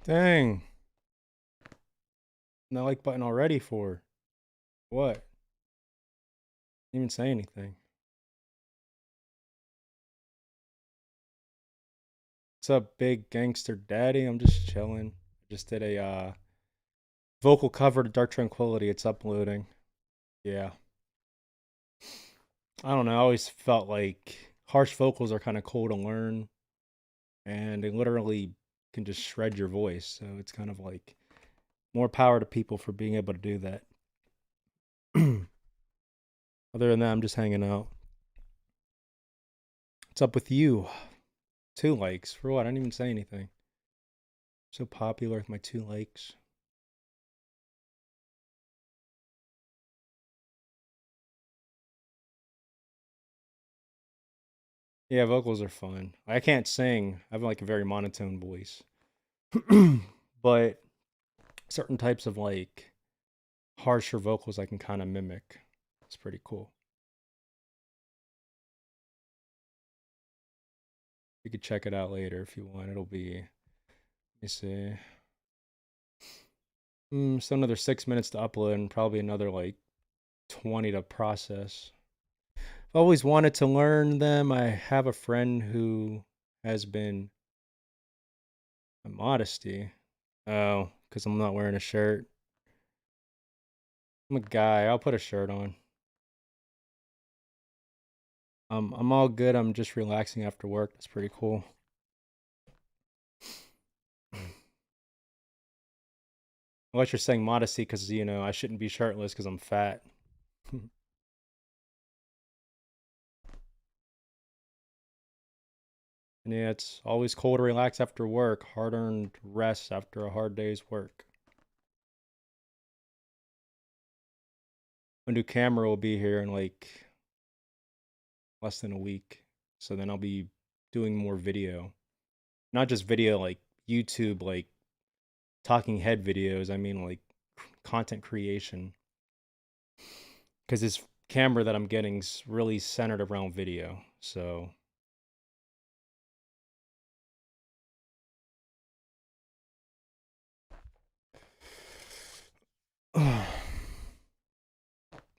Dang. No like button already for what? Didn't even say anything. What's up, big gangster daddy? I'm just chilling. Just did a vocal cover to Dark Tranquility. It's uploading. Yeah. I don't know. I always felt like harsh vocals are kind of cool to learn, and they literally can just shred your voice. So it's kind of like more power to people for being able to do that. Other than that, I'm just hanging out. What's up with you? 2 likes. For what? I didn't even say anything. So popular with my 2 likes. Yeah, vocals are fun. I can't sing. I have like a very monotone voice. But certain types of like harsher vocals I can kind of mimic. It's pretty cool. You could check it out later if you want. It'll be, let me see. Still another 6 minutes to upload and probably another like 20 to process. I've always wanted to learn them. I have a friend who has been a modesty. Oh, because I'm not wearing a shirt. I'm a guy. I'll put a shirt on. I'm all good. I'm just relaxing after work. That's pretty cool. Unless you're saying modesty because, I shouldn't be shirtless because I'm fat. And yeah, it's always cool to relax after work. Hard-earned rest after a hard day's work. My new camera will be here in like less than a week. So then I'll be doing more video. Not just video like YouTube, like talking head videos. I mean like content creation. Because this camera that I'm getting's really centered around video. So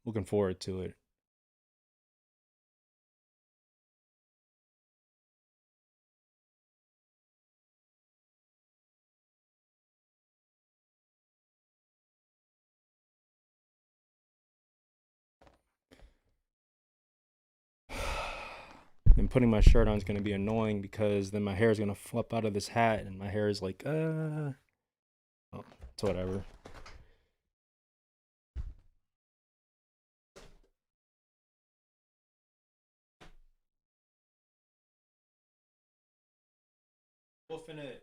looking forward to it. And putting my shirt on is going to be annoying because then my hair is going to flip out of this hat and my hair is like, oh, it's whatever. Wolfing it.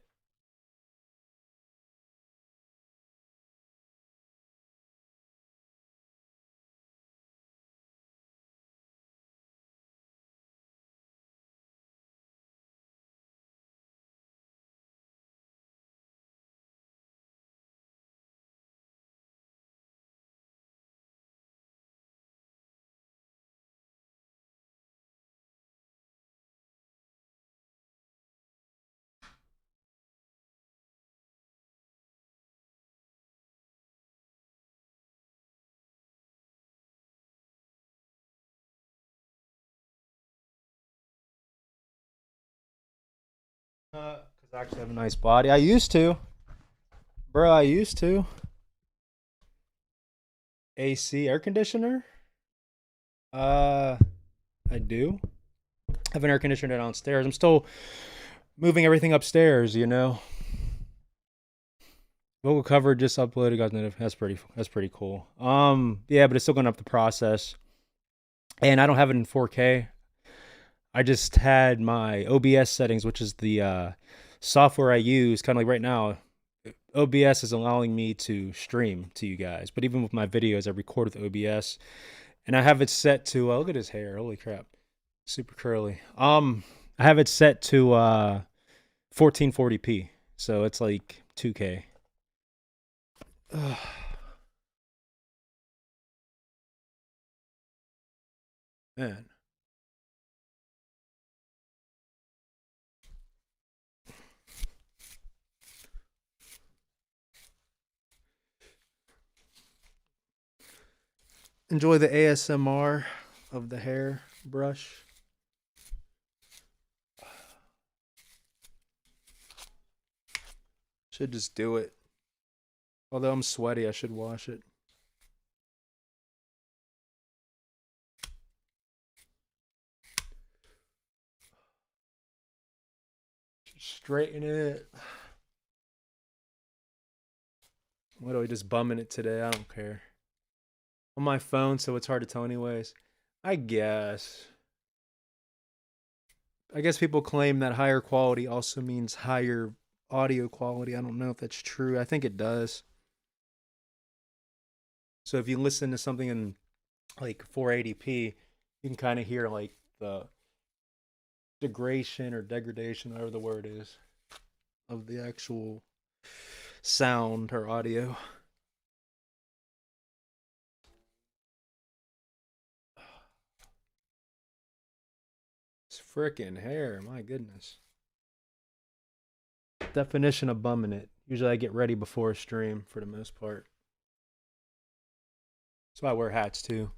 Because I actually have a nice body. I used to. Bro, I used to. AC air conditioner? Uh, I do. I have an air conditioner downstairs. I'm still moving everything upstairs. Vocal cover just uploaded. Guys, that's pretty cool. Yeah, but it's still going up the process, and I don't have it in 4K. I just had my OBS settings, which is the software I use. Kind of like right now, OBS is allowing me to stream to you guys. But even with my videos, I record with OBS, and I have it set to. Look at his hair! Holy crap, super curly. I have it set to 1440p, so it's like 2K. Man. enjoy the ASMR of the hair brush. Should just do it. Although I'm sweaty, I should wash it. Straighten it. What are we just bumming it today? I don't care. On my phone, so it's hard to tell anyways. I guess. I guess people claim that higher quality also means higher audio quality. I don't know if that's true. I think it does. So if you listen to something in like 480p, you can kind of hear like the degradation, whatever the word is, of the actual sound or audio. It's freaking hair, my goodness. Definition of bumming it. Usually I get ready before a stream for the most part. That's why I wear hats too.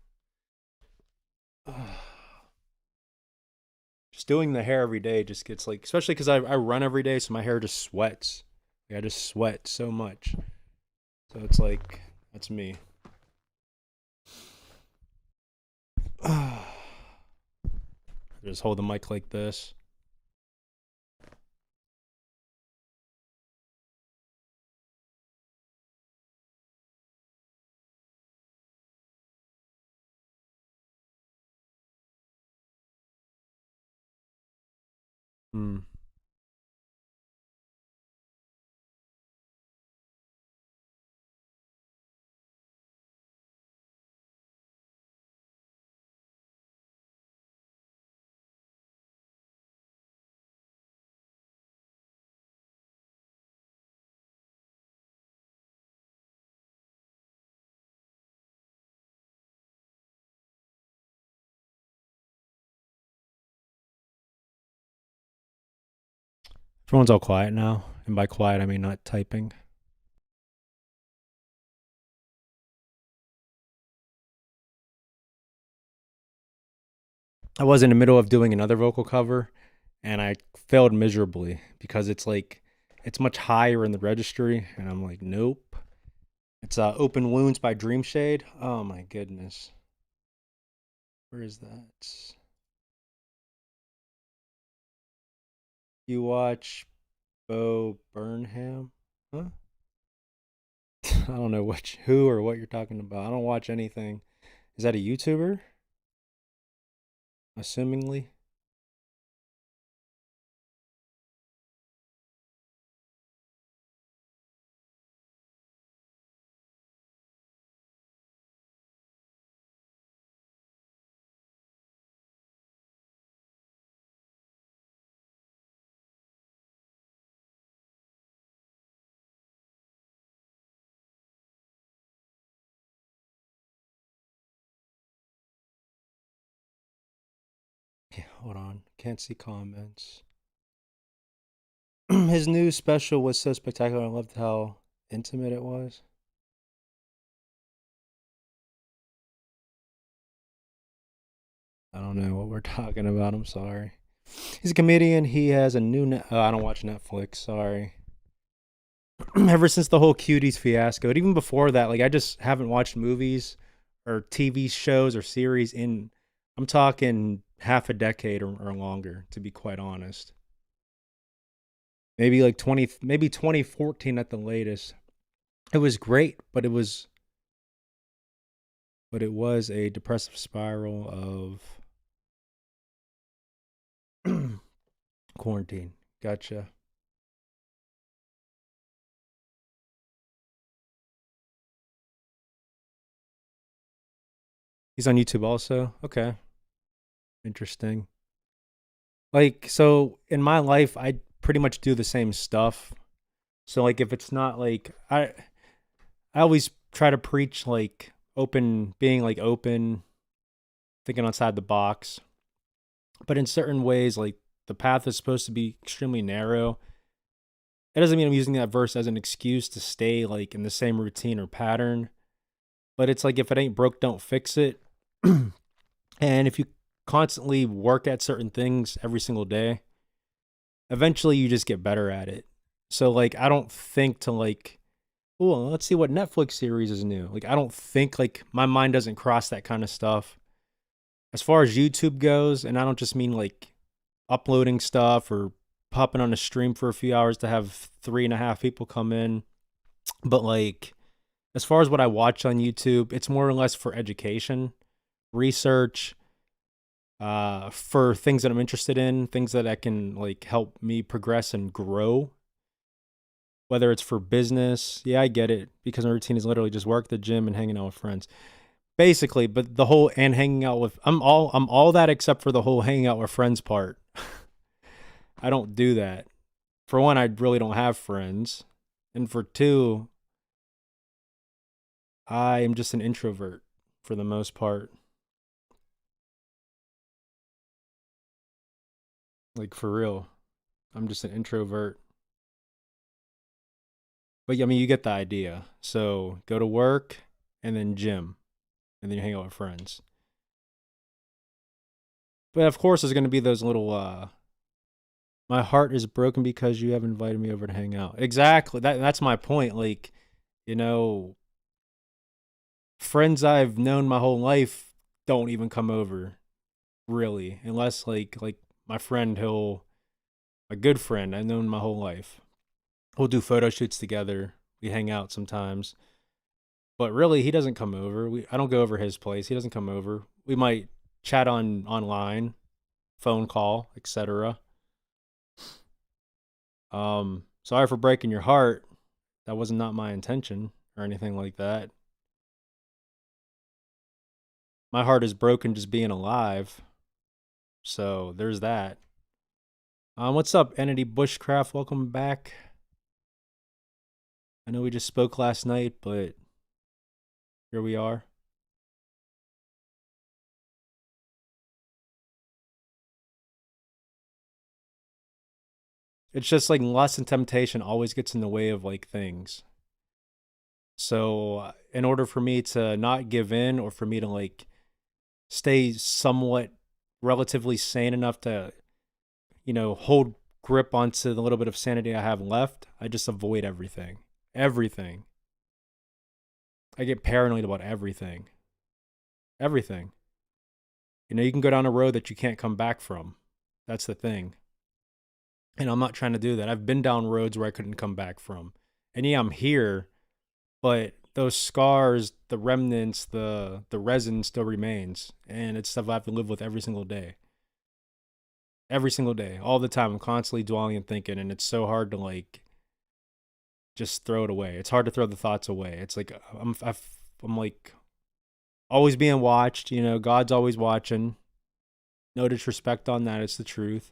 Just doing the hair every day just gets like, especially because I run every day, so my hair just sweats. Like, I just sweat so much. So it's like, that's me. Just hold the mic like this. Hmm. Everyone's all quiet now. And by quiet, I mean not typing. I was in the middle of doing another vocal cover and I failed miserably because it's like, it's much higher in the registry. And I'm like, nope. It's Open Wounds by Dreamshade. Oh my goodness. Where is that? You watch Bo Burnham? Huh? I don't know who or what you're talking about. I don't watch anything. Is that a YouTuber? Assumingly. Yeah, hold on. Can't see comments. His new special was so spectacular. I loved how intimate it was. I don't know what we're talking about. I'm sorry. He's a comedian. He has a new. I don't watch Netflix. Sorry. Ever since the whole cuties fiasco, and even before that, like I just haven't watched movies or TV shows or series in. I'm talking half a decade or longer, to be quite honest. Maybe like 2014 at the latest. It was great, but it was a depressive spiral of quarantine. Gotcha. He's on YouTube also. Okay. Interesting. Like, so in my life, I pretty much do the same stuff. So like if it's not like I always try to preach like being like open, thinking outside the box. But in certain ways, like the path is supposed to be extremely narrow. It doesn't mean I'm using that verse as an excuse to stay like in the same routine or pattern. But it's like if it ain't broke, don't fix it. And if you constantly work at certain things every single day, eventually you just get better at it. So like I don't think to like, oh, let's see what Netflix series is new. Like I don't think like my mind doesn't cross that kind of stuff. As far as YouTube goes, and I don't just mean like uploading stuff or popping on a stream for a few hours to have 3.5 people come in, but like as far as what I watch on YouTube, it's more or less for education, research, for things that I'm interested in, things that I can like help me progress and grow. Whether it's for business, yeah, I get it because my routine is literally just work, the gym, and hanging out with friends, basically. But the whole and hanging out with I'm all that except for the whole hanging out with friends part. I don't do that. For one, I really don't have friends, and for two, I am just an introvert for the most part. Like for real, I'm just an introvert. But I mean, you get the idea. So go to work and then gym, and then you hang out with friends. But of course, there's going to be those little. My heart is broken because you haven't invited me over to hang out. Exactly. That's my point. Like, you know, friends I've known my whole life don't even come over really, unless like my friend, he'll a good friend I've known my whole life. We'll do photo shoots together. We hang out sometimes. But really, he doesn't come over. I don't go over his place. He doesn't come over. We might chat on online, phone call, etc. Sorry for breaking your heart. That was not my intention or anything like that. My heart is broken just being alive. So there's that. What's up, Entity Bushcraft? Welcome back. I know we just spoke last night, but here we are. It's just like lust and temptation always gets in the way of like things. So in order for me to not give in or for me to like stay somewhat relatively sane enough to, hold grip onto the little bit of sanity I have left, I just avoid everything. Everything. I get paranoid about everything. Everything. You can go down a road that you can't come back from. That's the thing. And I'm not trying to do that. I've been down roads where I couldn't come back from. And yeah, I'm here, but those scars, the remnants, the resin still remains. And it's stuff I have to live with every single day. Every single day. All the time. I'm constantly dwelling and thinking, and it's so hard to like just throw it away. It's hard to throw the thoughts away. It's like I'm like always being watched, God's always watching. No disrespect on that, it's the truth.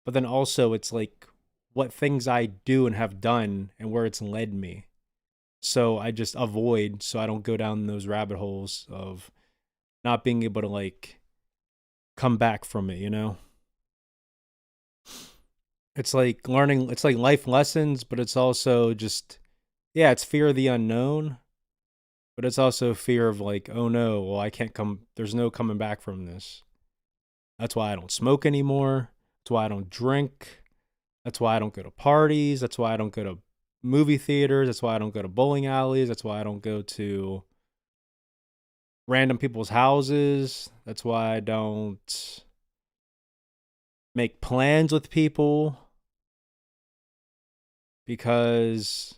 But then also it's like what things I do and have done and where it's led me. So I just avoid so I don't go down those rabbit holes of not being able to like come back from it. It's like learning, it's like life lessons, but it's also just, yeah, it's fear of the unknown, but it's also fear of like, oh no, well, I can't come, there's no coming back from this. That's why I don't smoke anymore. That's why I don't drink. That's why I don't go to parties. That's why I don't go to movie theaters. That's why I don't go to bowling alleys. That's why I don't go to random people's houses. That's why I don't make plans with people, because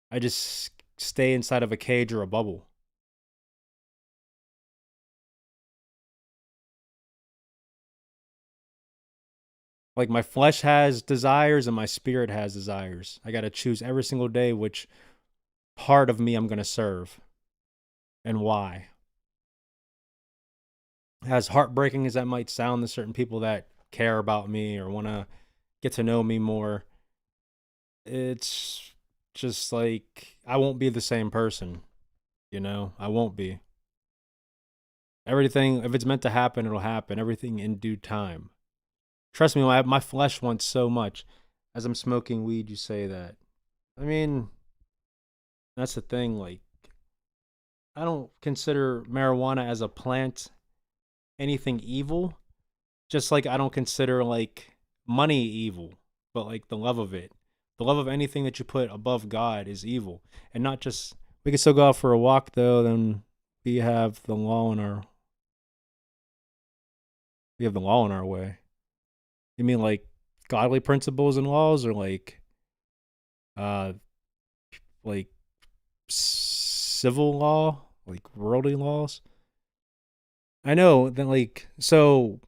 I just stay inside of a cage or a bubble. Like my flesh has desires and my spirit has desires. I got to choose every single day which part of me I'm going to serve and why. As heartbreaking as that might sound to certain people that care about me or want to get to know me more, it's just like I won't be the same person. I won't be. Everything, if it's meant to happen, it'll happen. Everything in due time. Trust me, my flesh wants so much. As I'm smoking weed, you say that. I mean, that's the thing. Like, I don't consider marijuana as a plant anything evil. Just like I don't consider like money evil, but like the love of it. The love of anything that you put above God is evil. And not just we can still go out for a walk though, then we have the law in our we have the law in our way. You mean like godly principles and laws or uh like civil law, like worldly laws? I know that like so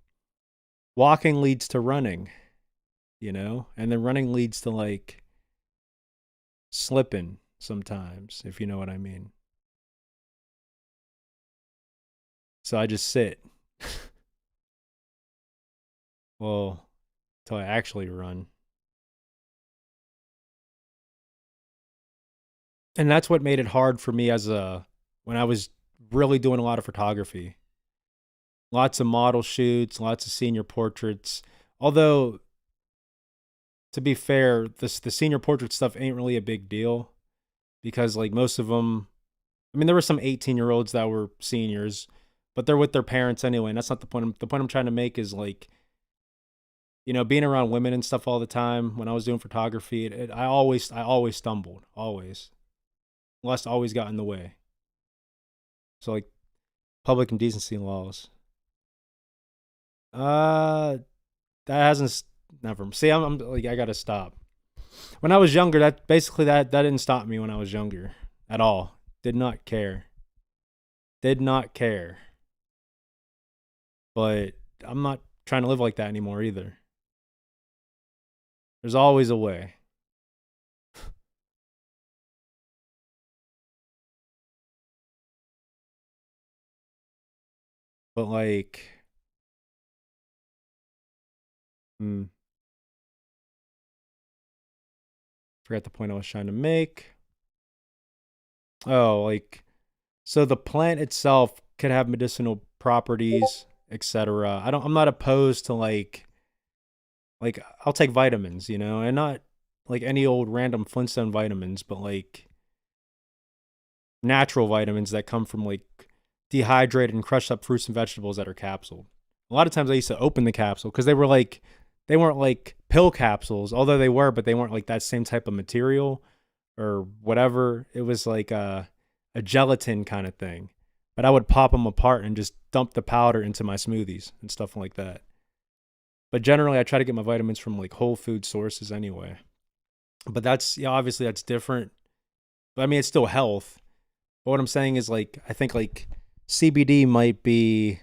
walking leads to running, and then running leads to like slipping sometimes, if you know what I mean. So I just sit. Well, till I actually run. And that's what made it hard for me when I was really doing a lot of photography. Lots of model shoots, lots of senior portraits. Although to be fair, the senior portrait stuff ain't really a big deal because like most of them, I mean, there were some 18-year-olds that were seniors, but they're with their parents anyway, and that's not the point. The point I'm trying to make is like, being around women and stuff all the time. When I was doing photography, I always stumbled, always. Lust always got in the way. So like public indecency laws. Uh, that hasn't never. See, I'm like I gotta stop. When I was younger, that didn't stop me when I was younger at all. Did not care. Did not care. But I'm not trying to live like that anymore either. There's always a way. But like, forgot the point I was trying to make. Oh, like, so the plant itself could have medicinal properties, etc. I'm not opposed to like I'll take vitamins, and not like any old random Flintstone vitamins, but like natural vitamins that come from like dehydrated and crushed up fruits and vegetables that are capsuled. A lot of times I used to open the capsule because they weren't like pill capsules, although they were, but they weren't like that same type of material or whatever. It was like a gelatin kind of thing. But I would pop them apart and just dump the powder into my smoothies and stuff like that. But generally, I try to get my vitamins from like whole food sources anyway. But obviously that's different. But I mean, it's still health. But what I'm saying is like, I think like CBD might be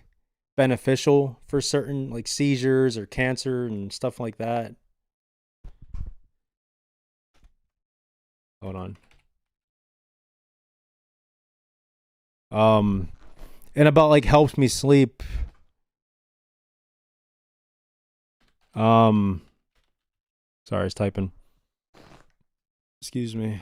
beneficial for certain like seizures or cancer and stuff like that. Hold on. And about like helps me sleep. Sorry, I was typing. Excuse me.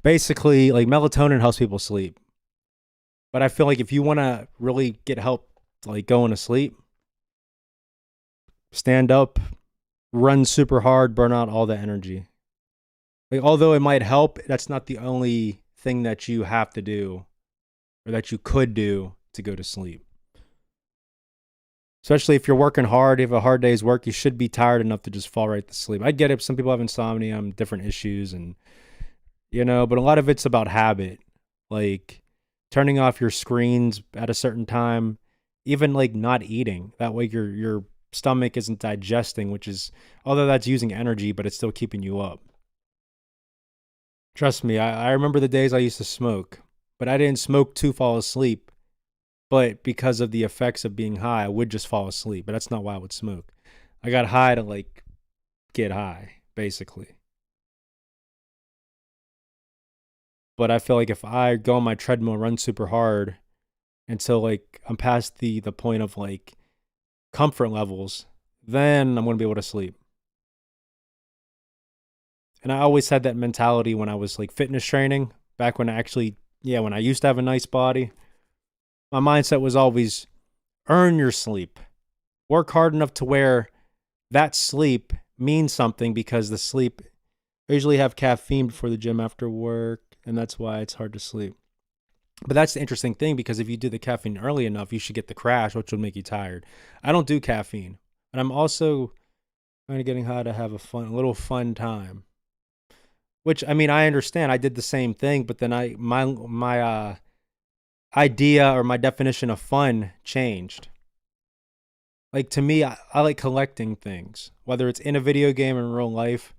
Basically, like melatonin helps people sleep. But I feel like if you want to really get help like going to sleep, stand up, run super hard, burn out all the energy. Like although it might help, that's not the only thing that you have to do or that you could do to go to sleep. Especially if you're working hard, you have a hard day's work, you should be tired enough to just fall right to sleep. I get it. Some people have insomnia, different issues, and but a lot of it's about habit. Like turning off your screens at a certain time, even like not eating. That way your stomach isn't digesting, which is although that's using energy, but it's still keeping you up. Trust me, I remember the days I used to smoke, but I didn't smoke to fall asleep. But because of the effects of being high, I would just fall asleep. But that's not why I would smoke. I got high to like get high, basically. But I feel like if I go on my treadmill, run super hard, until like I'm past the point of like comfort levels, then I'm gonna be able to sleep. And I always had that mentality when I was like fitness training, back when I actually, yeah, when I used to have a nice body. My mindset was always earn your sleep. Work hard enough to where that sleep means something, because the sleep, I usually have caffeine before the gym after work, and that's why it's hard to sleep. But that's the interesting thing, because if you do the caffeine early enough, you should get the crash, which will make you tired. I don't do caffeine, and I'm also kind of getting high to have a little fun time. Which, I mean, I understand. I did the same thing, but then my idea or my definition of fun changed. Like, to me, I like collecting things, whether it's in a video game or in real life.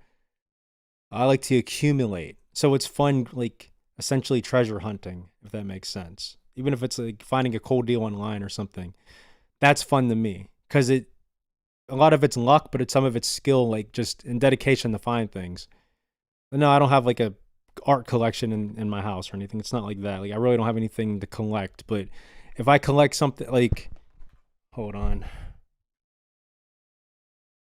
I like to accumulate. So it's fun, like essentially treasure hunting, if that makes sense. Even if it's like finding a cool deal online or something, that's fun to me, because a lot of it's luck, but some of it's skill, like just in dedication to find things. But no, I don't have like a art collection in my house or anything. It's not like that. Like, I really don't have anything to collect. But if I collect something like, hold on.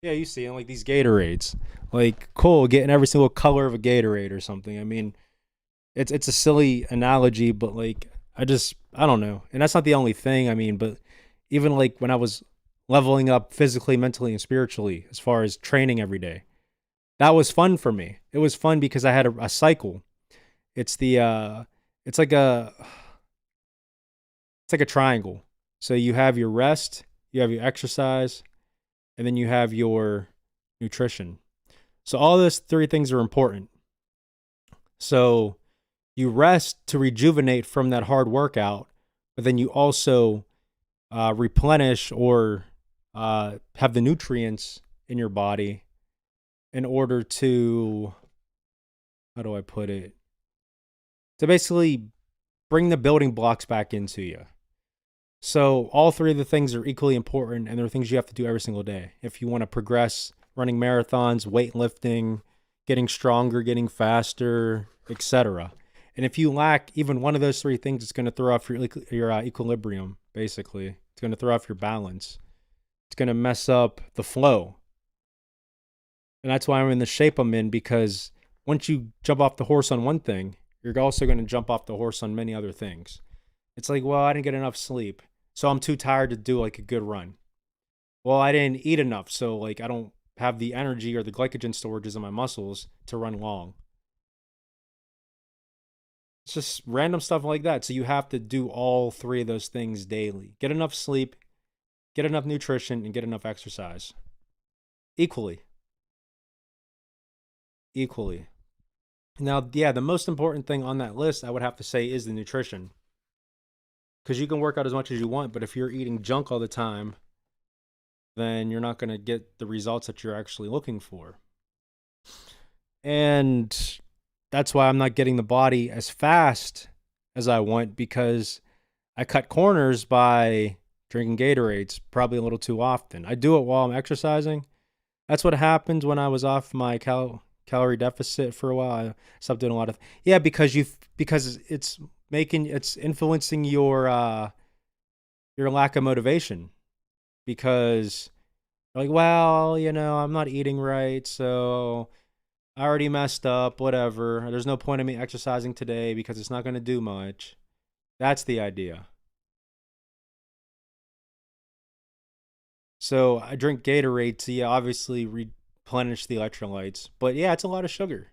Yeah, you see, like these Gatorades. Like, cool, getting every single color of a Gatorade or something. I mean, it's a silly analogy, but like I don't know. And that's not the only thing. I mean, but even like when I was leveling up physically, mentally, and spiritually, as far as training every day, that was fun for me. It was fun because I had a cycle. It's the it's like a it's like a triangle. So you have your rest, you have your exercise, and then you have your nutrition. So all those three things are important. So you rest to rejuvenate from that hard workout, but then you also replenish or have the nutrients in your body in order to, how do I put it? To basically bring the building blocks back into you. So all three of the things are equally important, and they're things you have to do every single day if you want to progress running marathons, weightlifting, getting stronger, getting faster, etc. And if you lack even one of those three things, it's going to throw off your equilibrium, basically. It's going to throw off your balance. It's going to mess up the flow. And that's why I'm in the shape I'm in, because once you jump off the horse on one thing, you're also going to jump off the horse on many other things. It's like, well, I didn't get enough sleep, so I'm too tired to do like a good run. Well, I didn't eat enough, so like I don't have the energy or the glycogen storages in my muscles to run long. It's just random stuff like that. So you have to do all three of those things daily. Get enough sleep, get enough nutrition, and get enough exercise. Equally. Equally. Now, yeah, the most important thing on that list, I would have to say, is the nutrition. Because you can work out as much as you want, but if you're eating junk all the time, then you're not going to get the results that you're actually looking for. And that's why I'm not getting the body as fast as I want, because I cut corners by drinking Gatorades probably a little too often. I do it while I'm exercising. That's what happened when I was off my calorie deficit for a while. I stopped doing a lot of, yeah, because it's influencing your lack of motivation, because you're like, well, I'm not eating right, so I already messed up, whatever. There's no point in me exercising today because it's not going to do much. That's the idea. So I drink Gatorade to, yeah, obviously replenish the electrolytes. But yeah, it's a lot of sugar.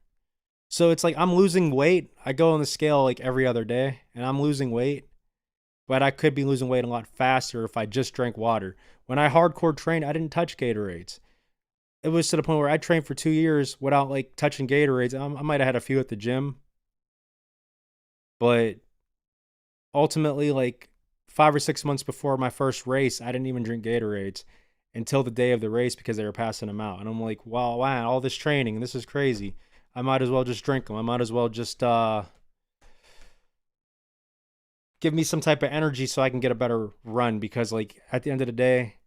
So it's like I'm losing weight. I go on the scale like every other day, and I'm losing weight. But I could be losing weight a lot faster if I just drank water. When I hardcore trained, I didn't touch Gatorades. It was to the point where I trained for 2 years without like touching Gatorades. I might have had a few at the gym, but ultimately, like 5 or 6 months before my first race, I didn't even drink Gatorades until the day of the race, because they were passing them out. And I'm like, wow, all this training, this is crazy. I might as well just drink them. I might as well just give me some type of energy so I can get a better run, because like at the end of the day,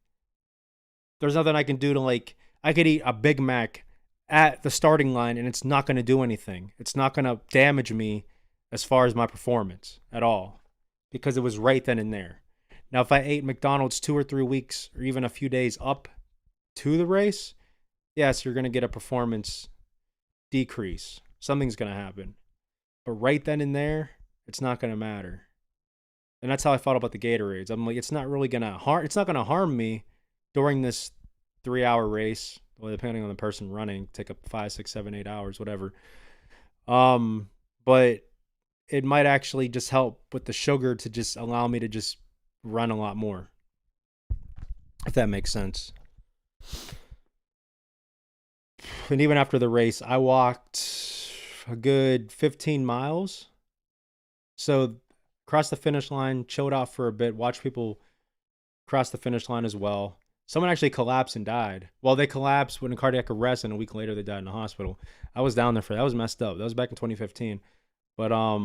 there's nothing I can do to, like, I could eat a Big Mac at the starting line and it's not going to do anything. It's not going to damage me as far as my performance at all. because it was right then and there. Now, if I ate McDonald's 2 or 3 weeks or even a few days up to the race, yes, you're going to get a performance decrease. Something's going to happen. But right then and there, it's not going to matter. And that's how I felt about the Gatorades. I'm like, it's not really going to harm. It's not going to harm me during this 3-hour race. Well, depending on the person running, take up 5, 6, 7, 8 hours, whatever. But it might actually just help with the sugar to just allow me to just run a lot more, if that makes sense. And even after the race, I walked a good 15 miles. So crossed the finish line, chilled out for a bit, watched people cross the finish line as well. Someone actually collapsed and died. Well, they collapsed, went in cardiac arrest, and a week later they died in the hospital. I was down there for that. Was messed up. That was back in 2015. But I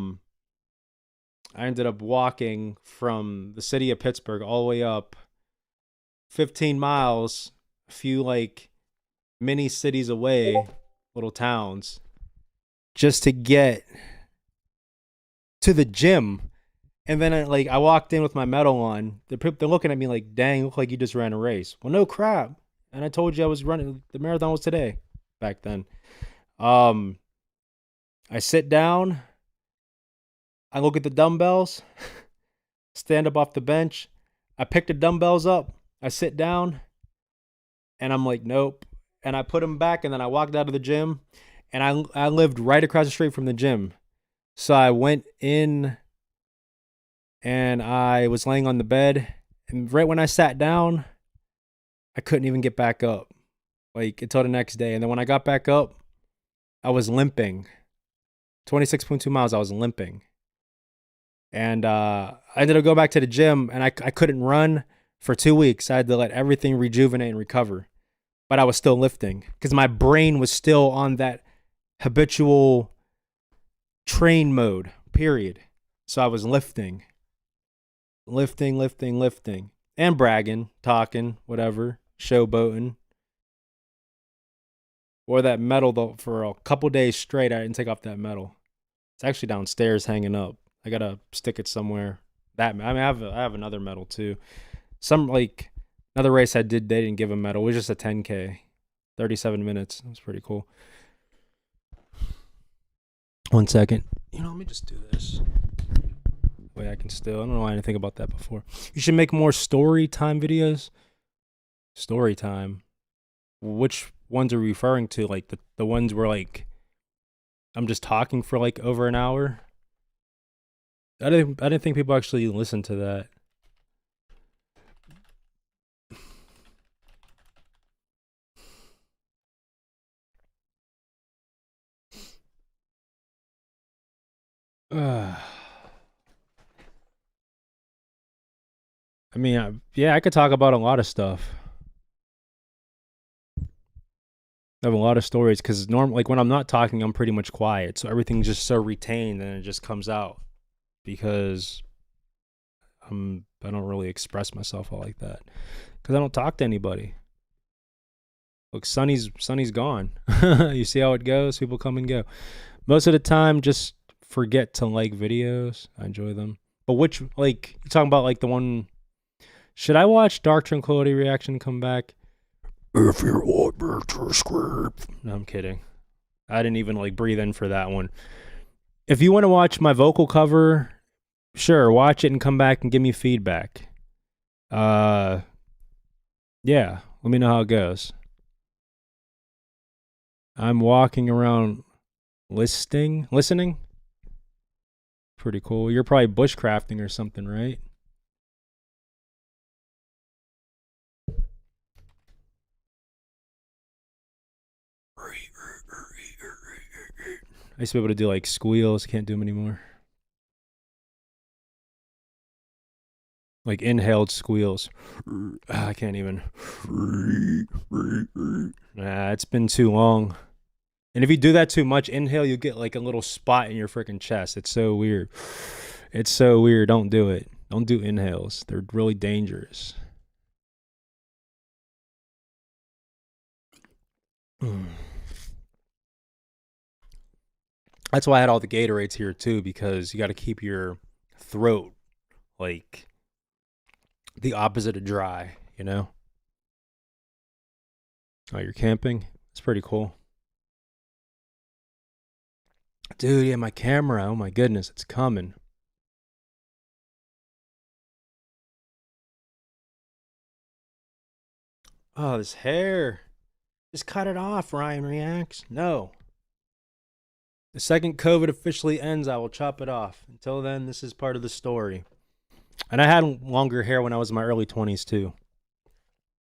ended up walking from the city of Pittsburgh all the way up 15 miles, a few like mini cities away, little towns, just to get to the gym. And then I walked in with my medal on. They're looking at me like, dang, look like you just ran a race. Well, no crap. And I told you I was running. The marathon was today back then. I sit down. I look at the dumbbells, stand up off the bench. I pick the dumbbells up. I sit down, and I'm like, nope. And I put them back, and then I walked out of the gym, and I lived right across the street from the gym. So I went in, and I was laying on the bed, and right when I sat down, I couldn't even get back up, like until the next day. And then when I got back up, I was limping. 26.2 miles, I was limping. And I ended up going back to the gym, and I couldn't run for 2 weeks. I had to let everything rejuvenate and recover. But I was still lifting because my brain was still on that habitual train mode, period. So I was lifting, and bragging, talking, whatever, showboating. Wore that medal though for a couple days straight. I didn't take off that medal. It's actually downstairs hanging up. I gotta stick it somewhere. I have another medal too. Some like another race I did, they didn't give a medal. It was just a 10K, 37 minutes. It was pretty cool. 1 second. Let me just do this. Way I can still. I don't know why I didn't think about that before. You should make more story time videos. Story time. Which ones are you referring to? Like the ones where like I'm just talking for like over an hour. I didn't think people actually listen to that. I mean, I could talk about a lot of stuff. I have a lot of stories because like when I'm not talking, I'm pretty much quiet. So everything's just so retained and it just comes out because I don't really express myself all like that because I don't talk to anybody. Look, Sonny's gone. You see how it goes? People come and go. Most of the time, just forget to like videos. I enjoy them. But which, like, you talking about like the one? Should I watch Dark Tranquility Reaction come back? If you want me to script. No, I'm kidding. I didn't even like breathe in for that one. If you want to watch my vocal cover, sure, watch it and come back and give me feedback. Yeah, let me know how it goes. I'm walking around listening. Pretty cool. You're probably bushcrafting or something, right? I used to be able to do like squeals. Can't do them anymore. Like inhaled squeals. I can't even. Nah, it's been too long. And if you do that too much, inhale, you get like a little spot in your freaking chest. It's so weird. It's so weird. Don't do it. Don't do inhales. They're really dangerous. That's why I had all the Gatorades here too, because you got to keep your throat like the opposite of dry, you know? Oh, you're camping? It's pretty cool. Dude, yeah, my camera. Oh my goodness, it's coming. Oh, this hair. Just cut it off, RyanREAX. No. The second COVID officially ends, I will chop it off. Until then, this is part of the story. And I had longer hair when I was in my early 20s, too.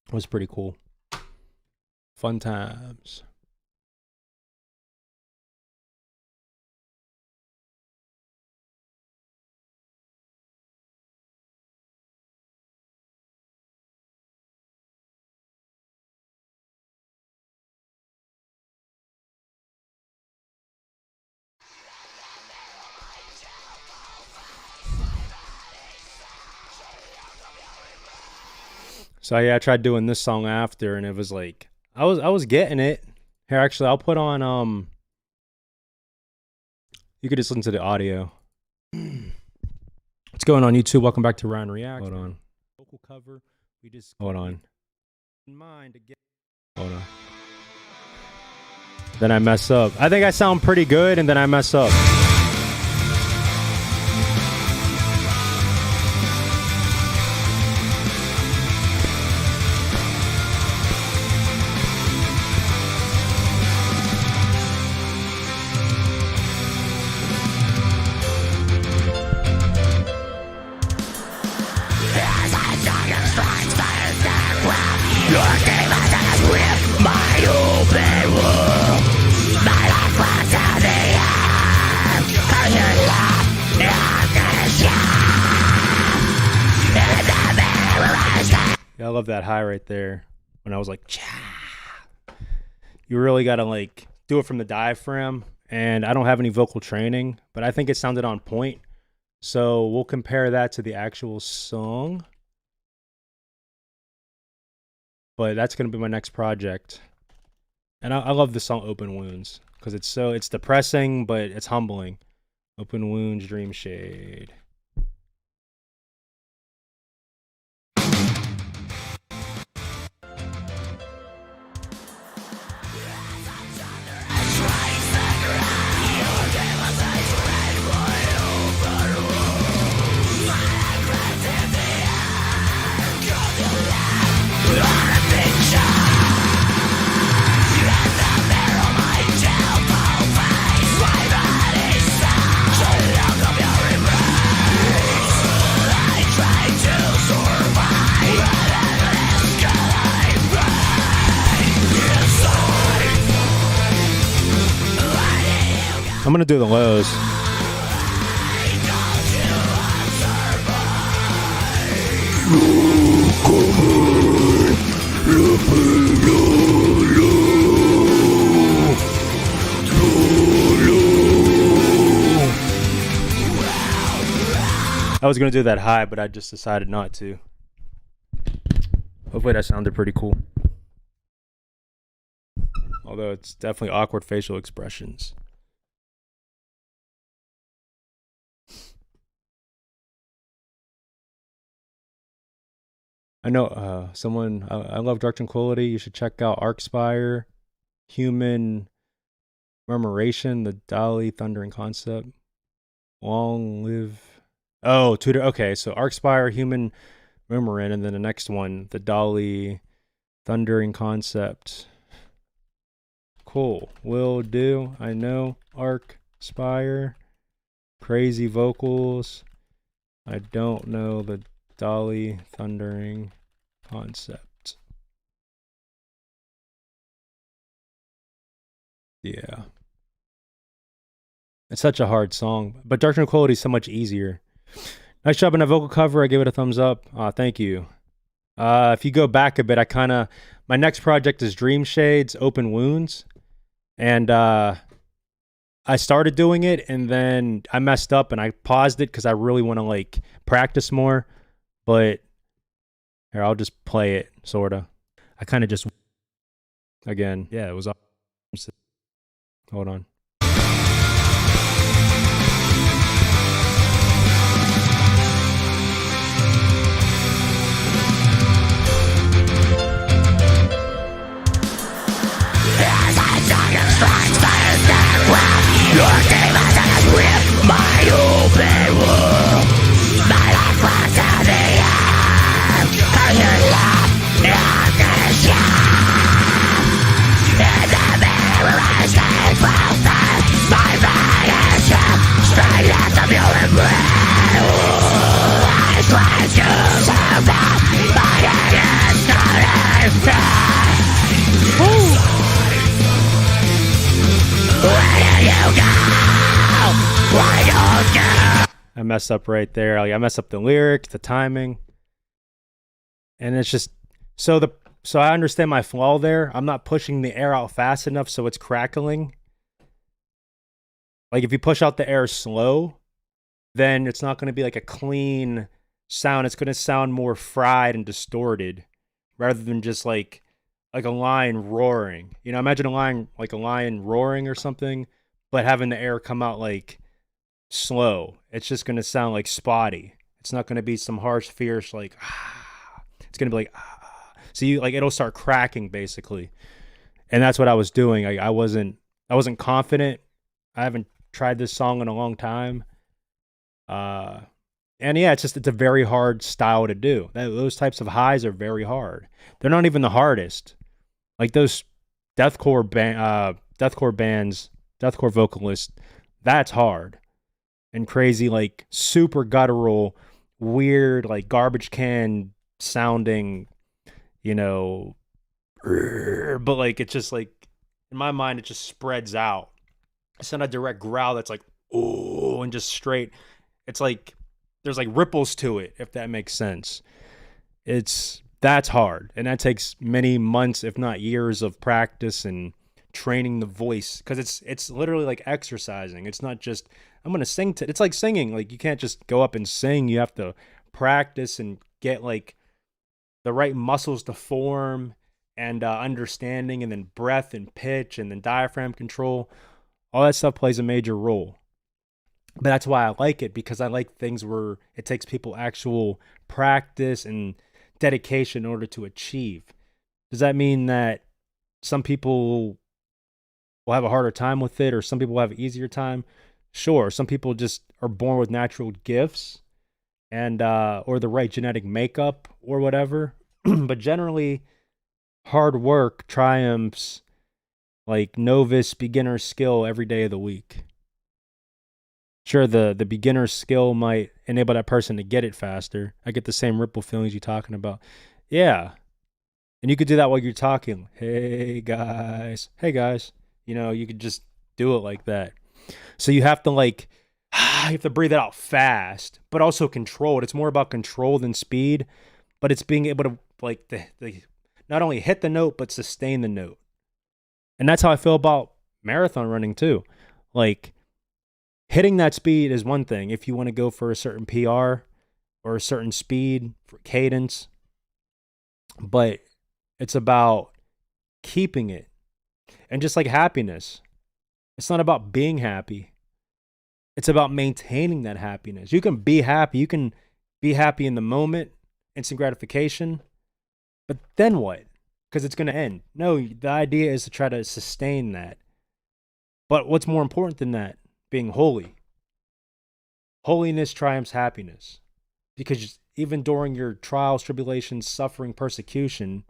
It was pretty cool. Fun times. So yeah, I tried doing this song after, and it was like I was getting it. Here, actually, I'll put on You could just listen to the audio. What's going on, YouTube? Welcome back to RyanREAX. Hold on. Vocal cover. We just hold on. In mind to get. Hold on. Then I mess up. I think I sound pretty good, and then I mess up. Yeah, I love that high right there. When I was like, cha. You really got to like do it from the diaphragm. And I don't have any vocal training, but I think it sounded on point. So we'll compare that to the actual song. But that's going to be my next project. And I love the song Open Wounds because it's depressing, but it's humbling. Open Wounds, Dream Shade. I'm gonna do the lows. I was gonna do that high, but I just decided not to. Hopefully that sounded pretty cool. Although it's definitely awkward facial expressions. I know someone, I love Dark Tranquility. You should check out Arcspire, Human Murmuration, the Dolly Thundering Concept. Long Live. Oh, Tutor. Okay, so Arcspire, Human Murmurin, and then the next one, the Dolly Thundering Concept. Cool. Will do. I know. Arcspire. Crazy vocals. I don't know the Dolly Thundering Concept. Yeah. It's such a hard song, but Dark Tranquility is so much easier. Nice job on the vocal cover. I give it a thumbs up. Thank you. If you go back a bit, my next project is Dream Shades, Open Wounds. And I started doing it and then I messed up and I paused it because I really want to like practice more. But here, I'll just play it, sort of. I kind of just, again, yeah, it was awesome. Hold on. Your demons with my open wound. My life was to the end. And your love is the shame. In the mirror I stand frozen. My vanishing straight as the human brain. I try to survive. My head is turning red. Where do you go? Why don't you? I messed up right there. Like, I messed up the lyrics, the timing, and it's just so I understand my flaw there. I'm not pushing the air out fast enough, so it's crackling. Like, if you push out the air slow, then it's not going to be like a clean sound. It's going to sound more fried and distorted, rather than just like a lion roaring. You know, imagine a lion roaring or something, but having the air come out like slow. It's just going to sound like spotty. It's not going to be some harsh, fierce like ah. It's going to be like ah. So you like it'll start cracking basically. And that's what I was doing. I wasn't confident. I haven't tried this song in a long time. And yeah, it's a very hard style to do. Those types of highs are very hard. They're not even the hardest. Like those deathcore bands, deathcore vocalists, that's hard. And crazy, like super guttural, weird, like garbage can sounding, you know, but like it's just like in my mind it just spreads out. It's not a direct growl that's like oh and just straight. It's like there's like ripples to it, if that makes sense. That's hard, and that takes many months, if not years, of practice and training the voice, because it's literally like exercising. It's not just I'm gonna sing it's like singing. Like you can't just go up and sing. You have to practice and get like the right muscles to form and understanding, and then breath and pitch and then diaphragm control. All that stuff plays a major role. But that's why I like it, because I like things where it takes people actual practice and dedication in order to achieve. Does that mean that some people will have a harder time with it, or some people will have an easier time? Sure. Some people just are born with natural gifts and or the right genetic makeup or whatever. But generally, hard work triumphs like novice beginner skill every day of the week. Sure, the beginner skill might enable that person to get it faster. I get the same ripple feelings you're talking about. Yeah. And you could do that while you're talking. Hey guys. Hey guys. You know, you could just do it like that. So you have to like you have to breathe it out fast, but also controlled. It's more about control than speed, but it's being able to like the not only hit the note but sustain the note. And that's how I feel about marathon running too. Like hitting that speed is one thing. If you want to go for a certain PR or a certain speed for cadence, but it's about keeping it. And just like happiness, it's not about being happy. It's about maintaining that happiness. You can be happy. You can be happy in the moment, instant gratification, but then what? Because it's going to end. No, the idea is to try to sustain that. But what's more important than that? Being holy. Holiness triumphs happiness. Because even during your trials, tribulations, suffering, persecution,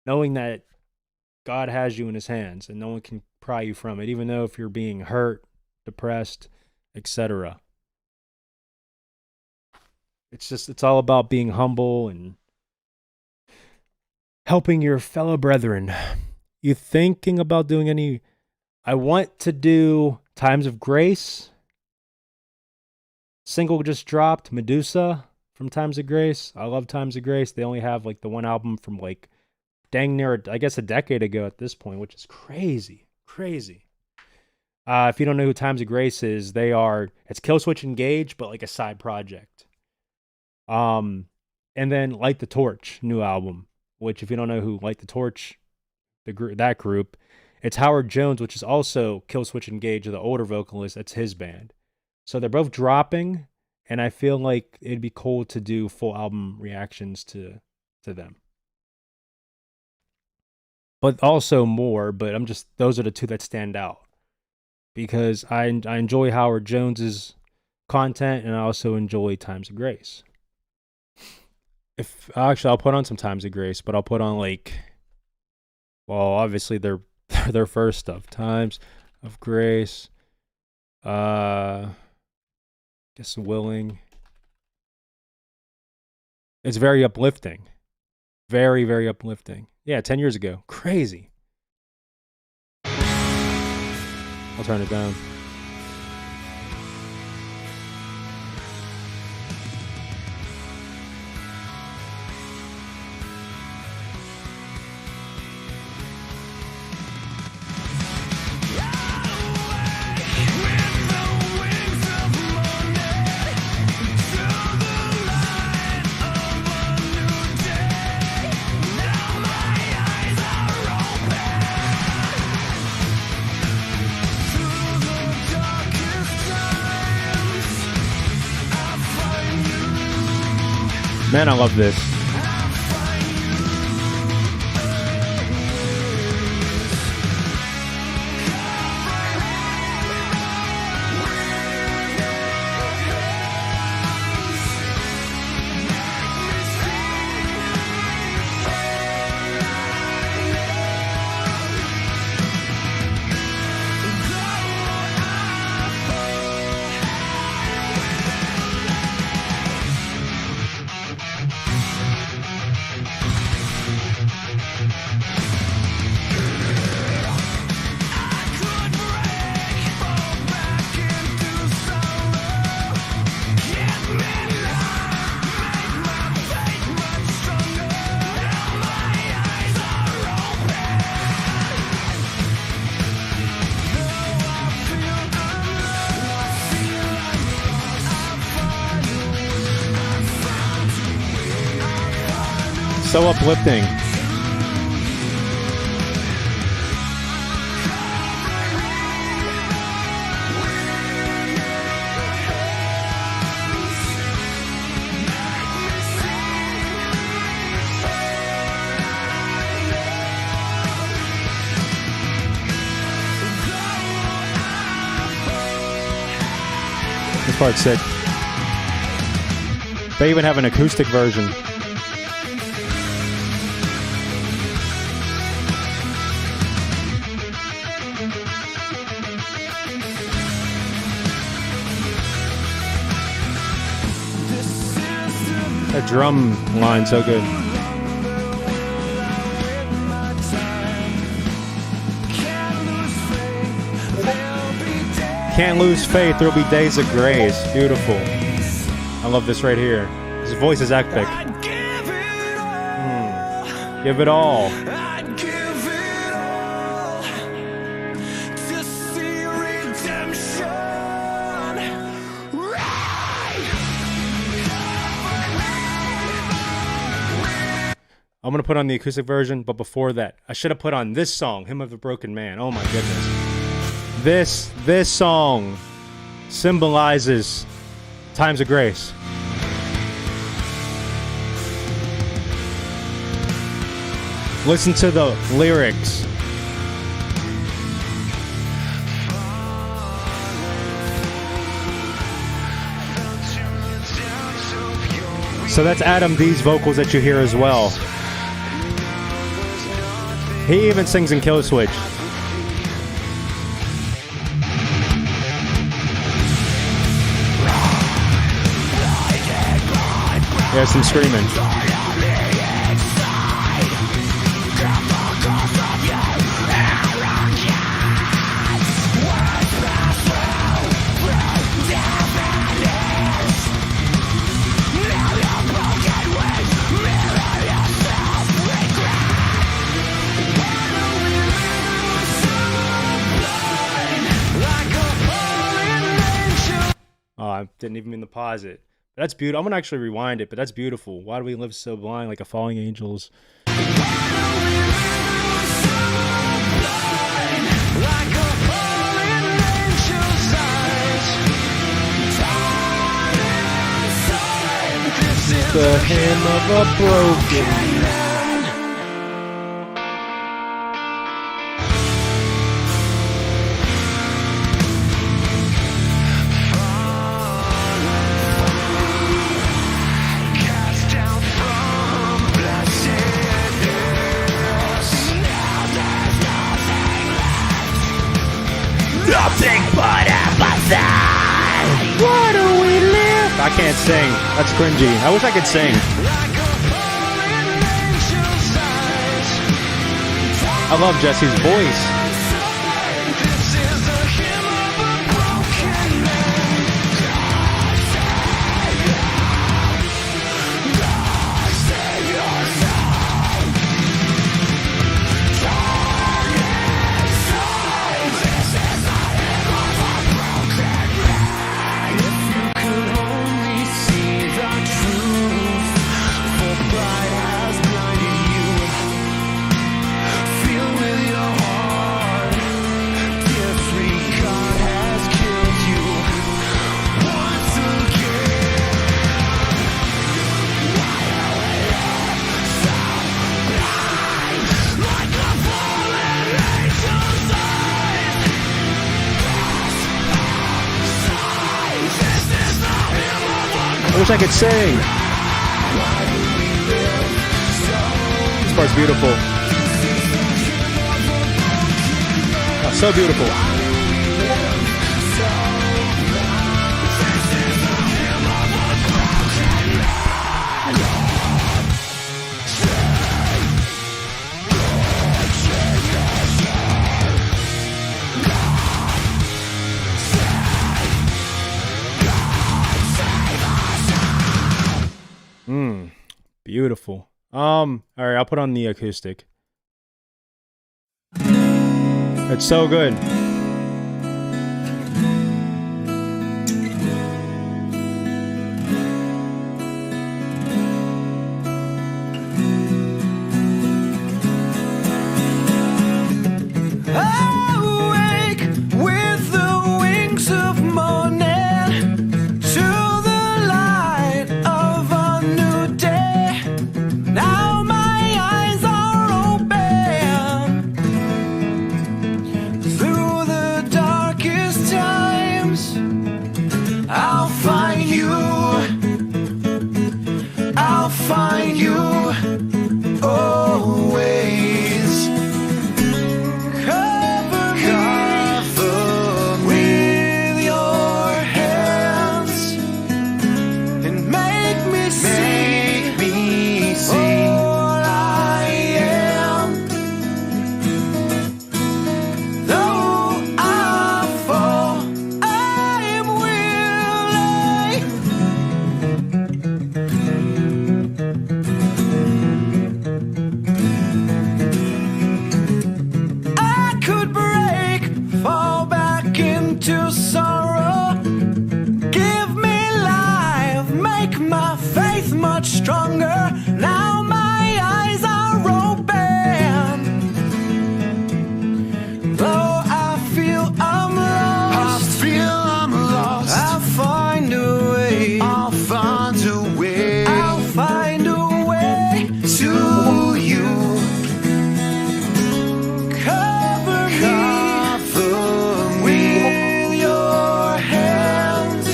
knowing that God has you in his hands and no one can pry you from it, even though if you're being hurt, depressed, etc. It's all about being humble and helping your fellow brethren. You thinking about doing any? I want to do Times of Grace. Single just dropped, Medusa from Times of Grace. I love Times of Grace. They only have like the one album from like dang near, I guess, a decade ago at this point, which is crazy. If you don't know who Times of Grace is, it's Killswitch Engage, but like a side project. And then Light the Torch, new album, which if you don't know who Light the Torch, that group, it's Howard Jones, which is also Killswitch Engage, the older vocalist. That's his band. So they're both dropping, and I feel like it'd be cool to do full album reactions to them. But also more, but those are the two that stand out. because I enjoy Howard Jones's content, and I also enjoy Times of Grace. If actually, I'll put on some Times of Grace, but I'll put on like, well, obviously their first stuff, Times of Grace. Guess Willing. It's very uplifting. Very, very uplifting. Yeah, 10 years ago. Crazy. I'll turn it down. Man, I love this. So uplifting. This part's sick. They even have an acoustic version. That drum line so good. Can't lose faith, there'll be days of grace. Beautiful. I love this right here. His voice is epic. Give it all. I'm going to put on the acoustic version, but before that, I should have put on this song, Hymn of the Broken Man. Oh my goodness. This song symbolizes Times of Grace. Listen to the lyrics. So that's Adam D's vocals that you hear as well. He even sings in Kill Switch. There's some screaming. Oh, I didn't even mean to pause it. That's beautiful. I'm gonna actually rewind it, but that's beautiful. Why do we live so blind like a falling angels? The hymn of a broken man. Nothing but apathy. Why do we live? I can't sing. That's cringy. I wish I could sing. I love Jesse's voice. I wish I could sing. This part's beautiful. Oh, so beautiful. Beautiful. All right, I'll put on the acoustic. It's so good. Stronger now, my eyes are open. Though I feel I'm lost, I'll find a way. I'll find a way to you. Cover me with your hands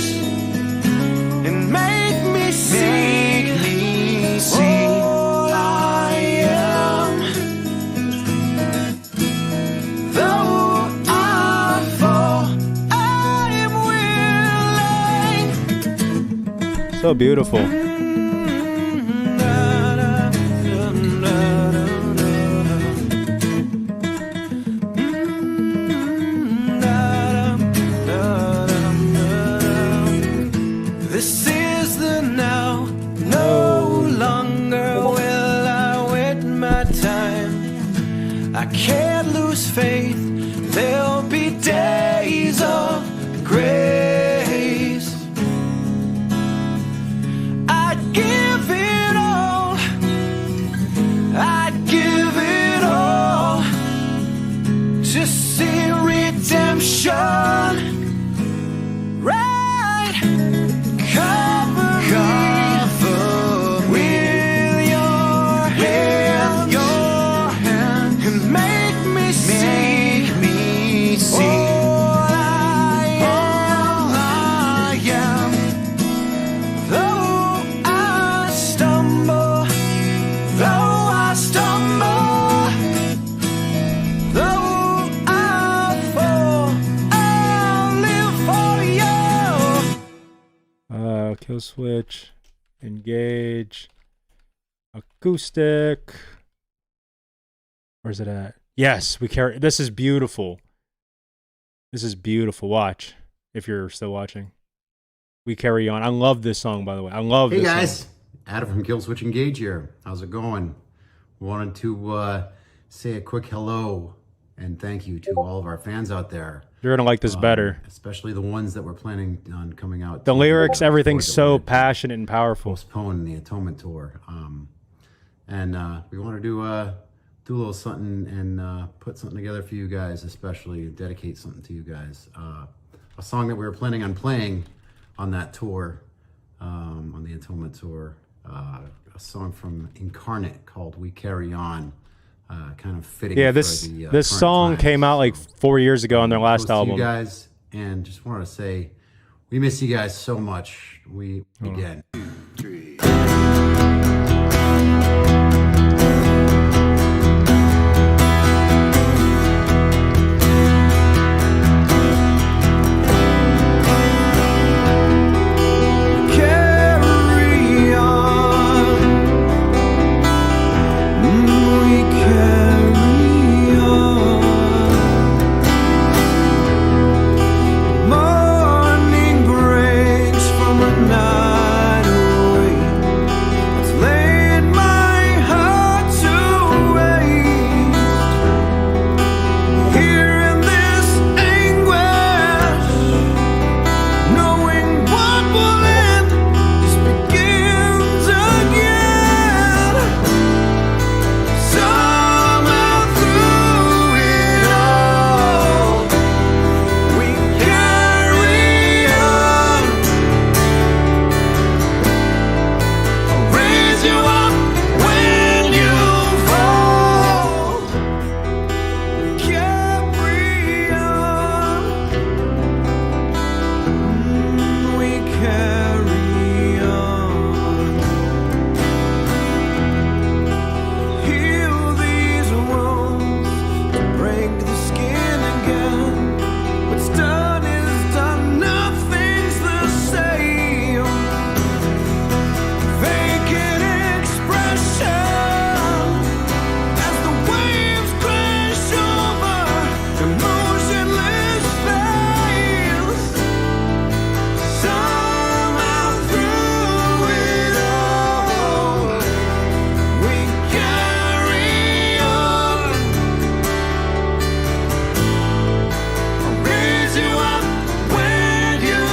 and make me see. All I am, though I fall, I am willing. So beautiful. This is the now. No longer will I wait my time. I can't lose faith. There'll be days of grace. I'd give it all. I'd give it all to see redemption. Right, cover with your hand and make me Kill switch, engage, acoustic. Where's it at? Yes, we carry. This is beautiful. This is beautiful. Watch if you're still watching. We carry on. I love this song, by the way. I love this. Hey guys, song. Adam from Kill Switch Engage here. How's it going? Wanted to say a quick hello and thank you to all of our fans out there. You're gonna like this better. Especially the ones that were planning on coming out. The lyrics, everything's so passionate. passionate and powerful. Postpone the Atonement Tour. And we want to do a little something and put something together for you guys, especially dedicate something to you guys. A song that we were planning on playing on that tour, on the Atonement Tour. A song from Incarnate called We Carry On. Kind of fitting. Yeah, for this the, this current song times. came out like 4 years ago on their last Goes to album. you guys, and just wanted to say we miss you guys so much. We again. Carry on. We carry on. Morning breaks from a night away. It's laid my heart to waste. Here in this anguish, knowing what will end, this begins again. Somehow through it all, we carry on. I'll raise you up when you fall. Carry on. We carry on. Heal these wounds to break the skin again. What's done is done, nothing's the same. Vacant expression as the waves crash over emotionless face. Somehow through it all, we carry on. I'll raise you up when you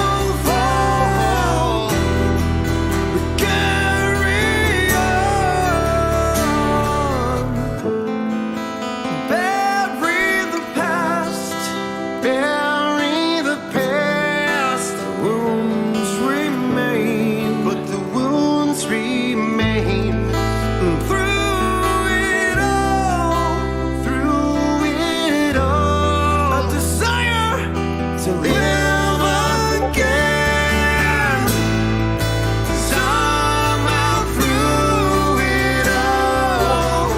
fall. We carry on. Bury the past. Bury the past. The wounds remain, but the wounds remain. Through it all, a desire to live again. Somehow through it all,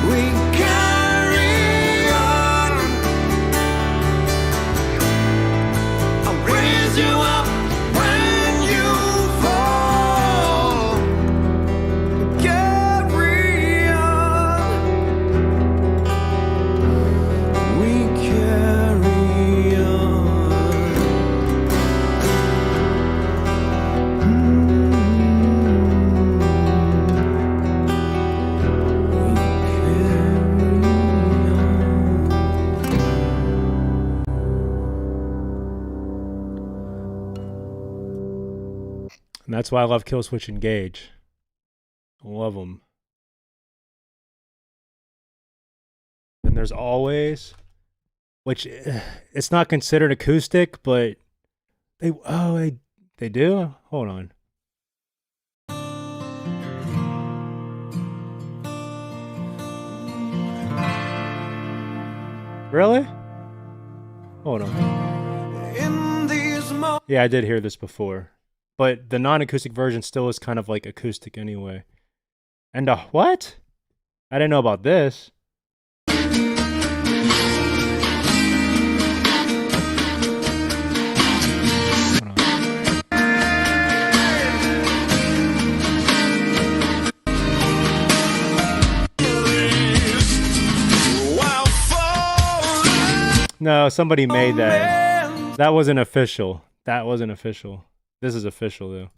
we carry on. I'll raise you up when you fall. Carry on. We carry And that's why I love Kill Switch Engage. I love them. And there's always, which it's not considered acoustic, but they do. Hold on. Really? Hold on. in these moments. Yeah, I did hear this before. But the non-acoustic version still is kind of like acoustic anyway. And what? I didn't know about this. Hold on. No, somebody made that. That wasn't official. That wasn't official. This is official though.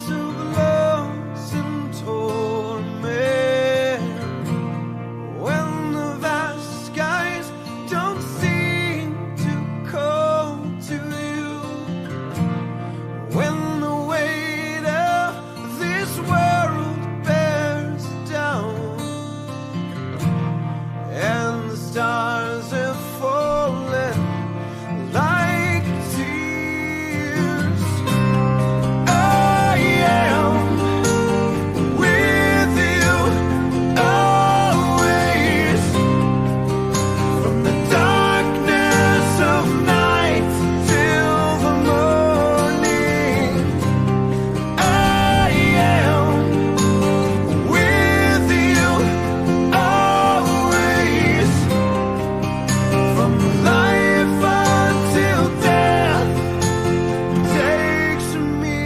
Stars have fallen like tears. I am with you always. From the darkness of night till the morning. I am with you always. From life until death takes me.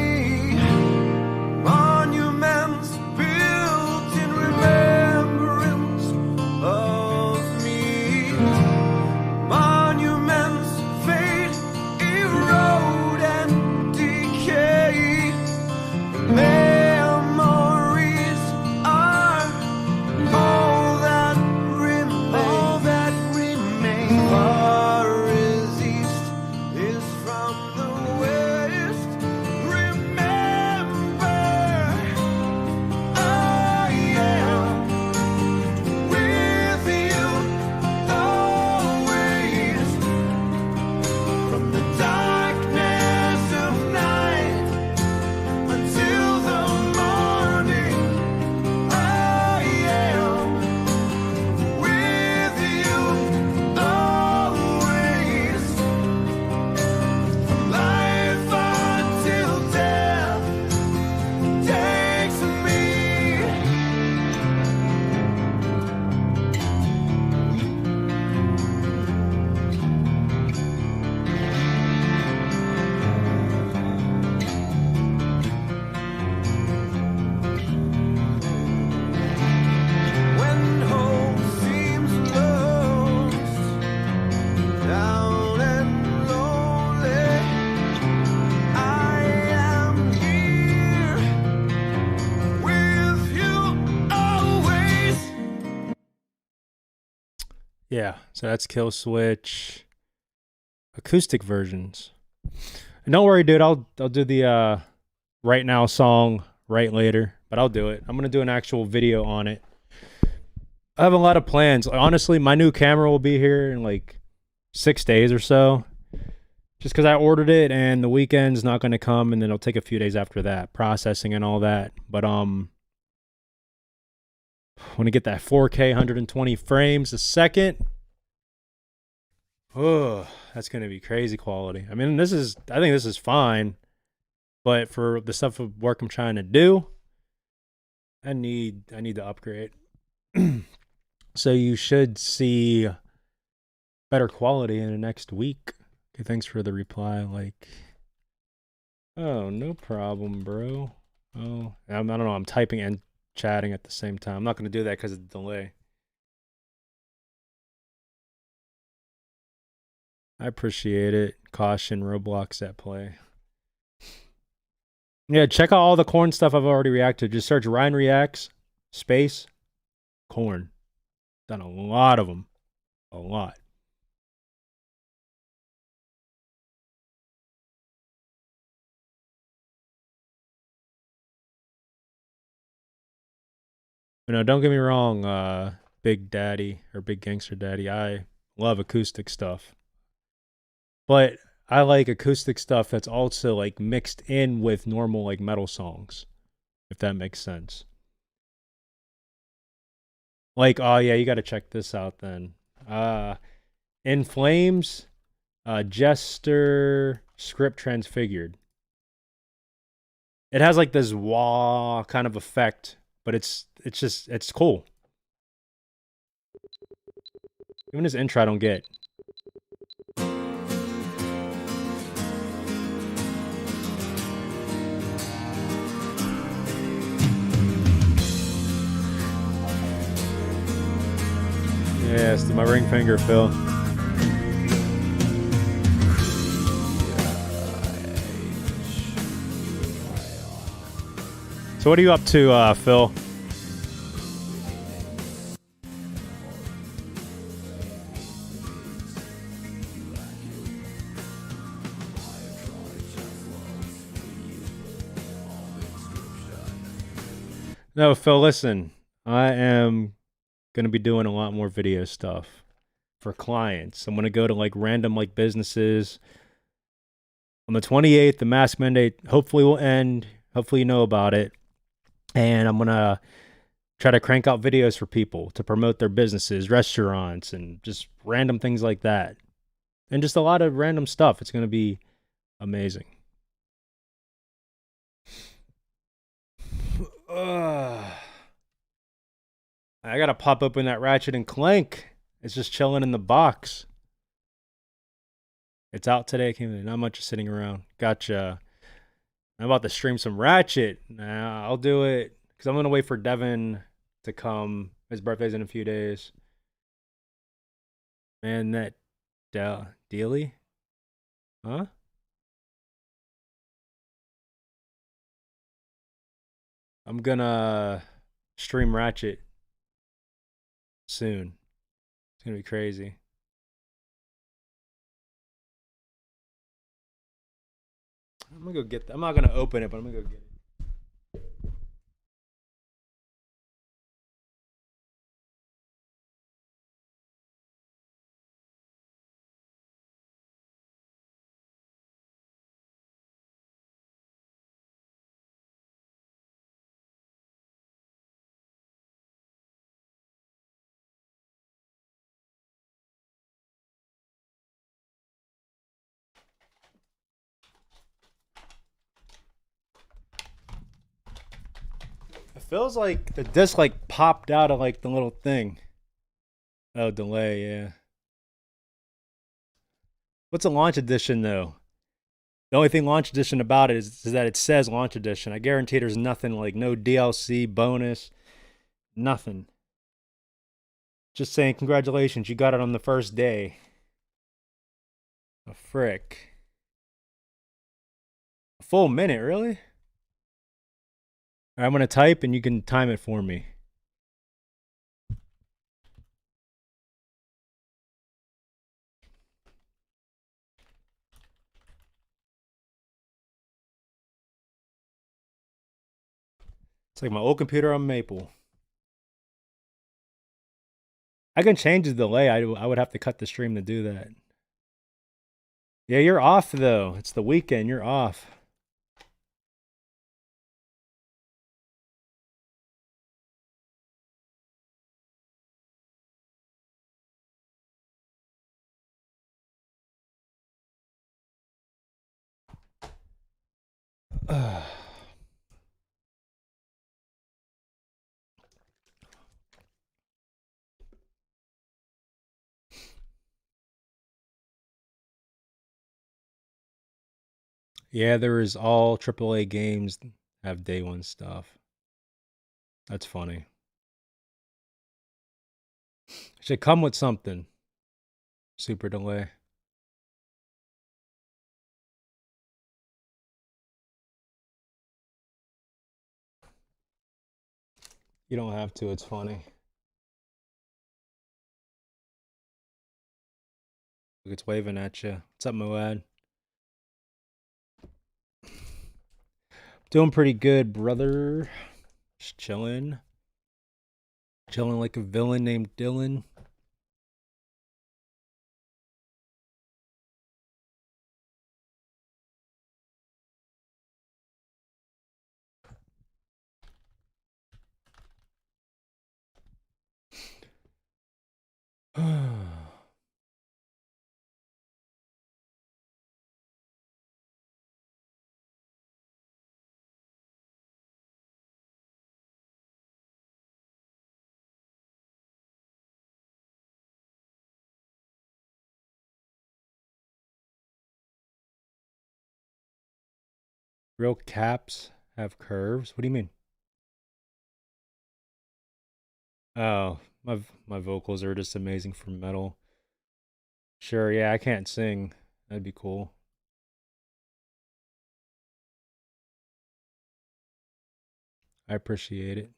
Monuments built in remembrance of me. Monuments fade, erode and decay. Memories are all that remain. Far as east is from the west. Remember, I am with you always. From the darkness of night until the morning. I am with you always. From life until death takes me. When hope seems lost, down and lonely, I am here with you always. Yeah, so that's Kill Switch acoustic versions. And don't worry, dude, I'll do the right now song right later, but I'll do it. I'm gonna do an actual video on it. I have a lot of plans. Honestly, my new camera will be here in like 6 days or so. Just because I ordered it and the weekend's not gonna come, and then it'll take a few days after that, processing and all that. But want to get that 4K 120 frames a second. Oh, that's gonna be crazy quality. I mean, I think this is fine, but for the stuff of work I'm trying to do, I need to upgrade. So you should see better quality in the next week. Okay, thanks for the reply. Like, oh, no problem, bro. Oh, I don't know. I'm typing and chatting at the same time. I'm not gonna do that because of the delay. I appreciate it. Caution, Roblox at play. Yeah, check out all the corn stuff I've already reacted. Just search RyanREAX space corn. Done a lot of them. A lot. You know, don't get me wrong, Big Daddy or Big Gangster Daddy. I love acoustic stuff. But I like acoustic stuff that's also like mixed in with normal like metal songs, if that makes sense. Like, oh yeah, you got to check this out then. In Flames, Jester script transfigured. It has like this wah kind of effect, but it's cool. Even this intro I don't get. Yes, to my ring finger, Phil. So what are you up to, Phil? No, Phil, listen. I am going to be doing a lot more video stuff for clients. I'm going to go to like random like businesses. On the 28th, the mask mandate hopefully will end. Hopefully you know about it. And I'm going to try to crank out videos for people to promote their businesses, restaurants, and just random things like that. And just a lot of random stuff. It's going to be amazing. I gotta pop open that Ratchet and Clank. It's just chilling in the box. It's out today. Came in. Not much is sitting around. Gotcha. I'm about to stream some Ratchet. Nah, I'll do it because I'm gonna wait for Devin to come. His birthday's in a few days. Man, that Dealy? Huh? I'm gonna stream Ratchet soon. It's gonna be crazy. I'm gonna go get that. I'm not gonna open it, but I'm gonna go get it. It feels like the disc like popped out of like the little thing. Oh, delay, yeah. What's a launch edition though? The only thing launch edition about it is that it says launch edition. I guarantee there's nothing like no DLC, bonus, nothing. Just saying congratulations, you got it on the first day. A frick. A full minute, really? All right, I'm gonna type and you can time it for me. It's like my old computer on Maple. I can change the delay. I would have to cut the stream to do that. Yeah, you're off though. It's the weekend. You're off. Yeah, there is all AAA games have day one stuff. That's funny. Should come with something. Super delay. You don't have to, it's funny. Look, it's waving at you. What's up, Moad? Doing pretty good, brother. Just chilling. Chilling like a villain named Dylan. Real caps have curves? What do you mean? Oh, my vocals are just amazing for metal. Sure, yeah, I can't sing. That'd be cool. I appreciate it.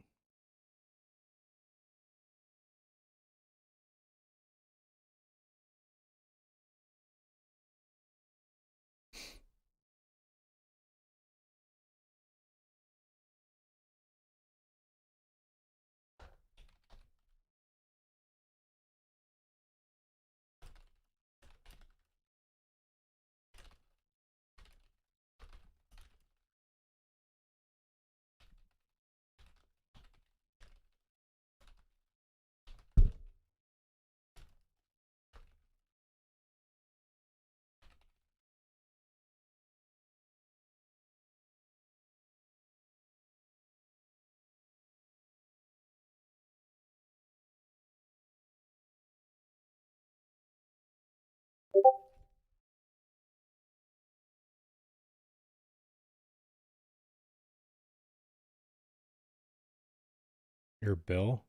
Your bill?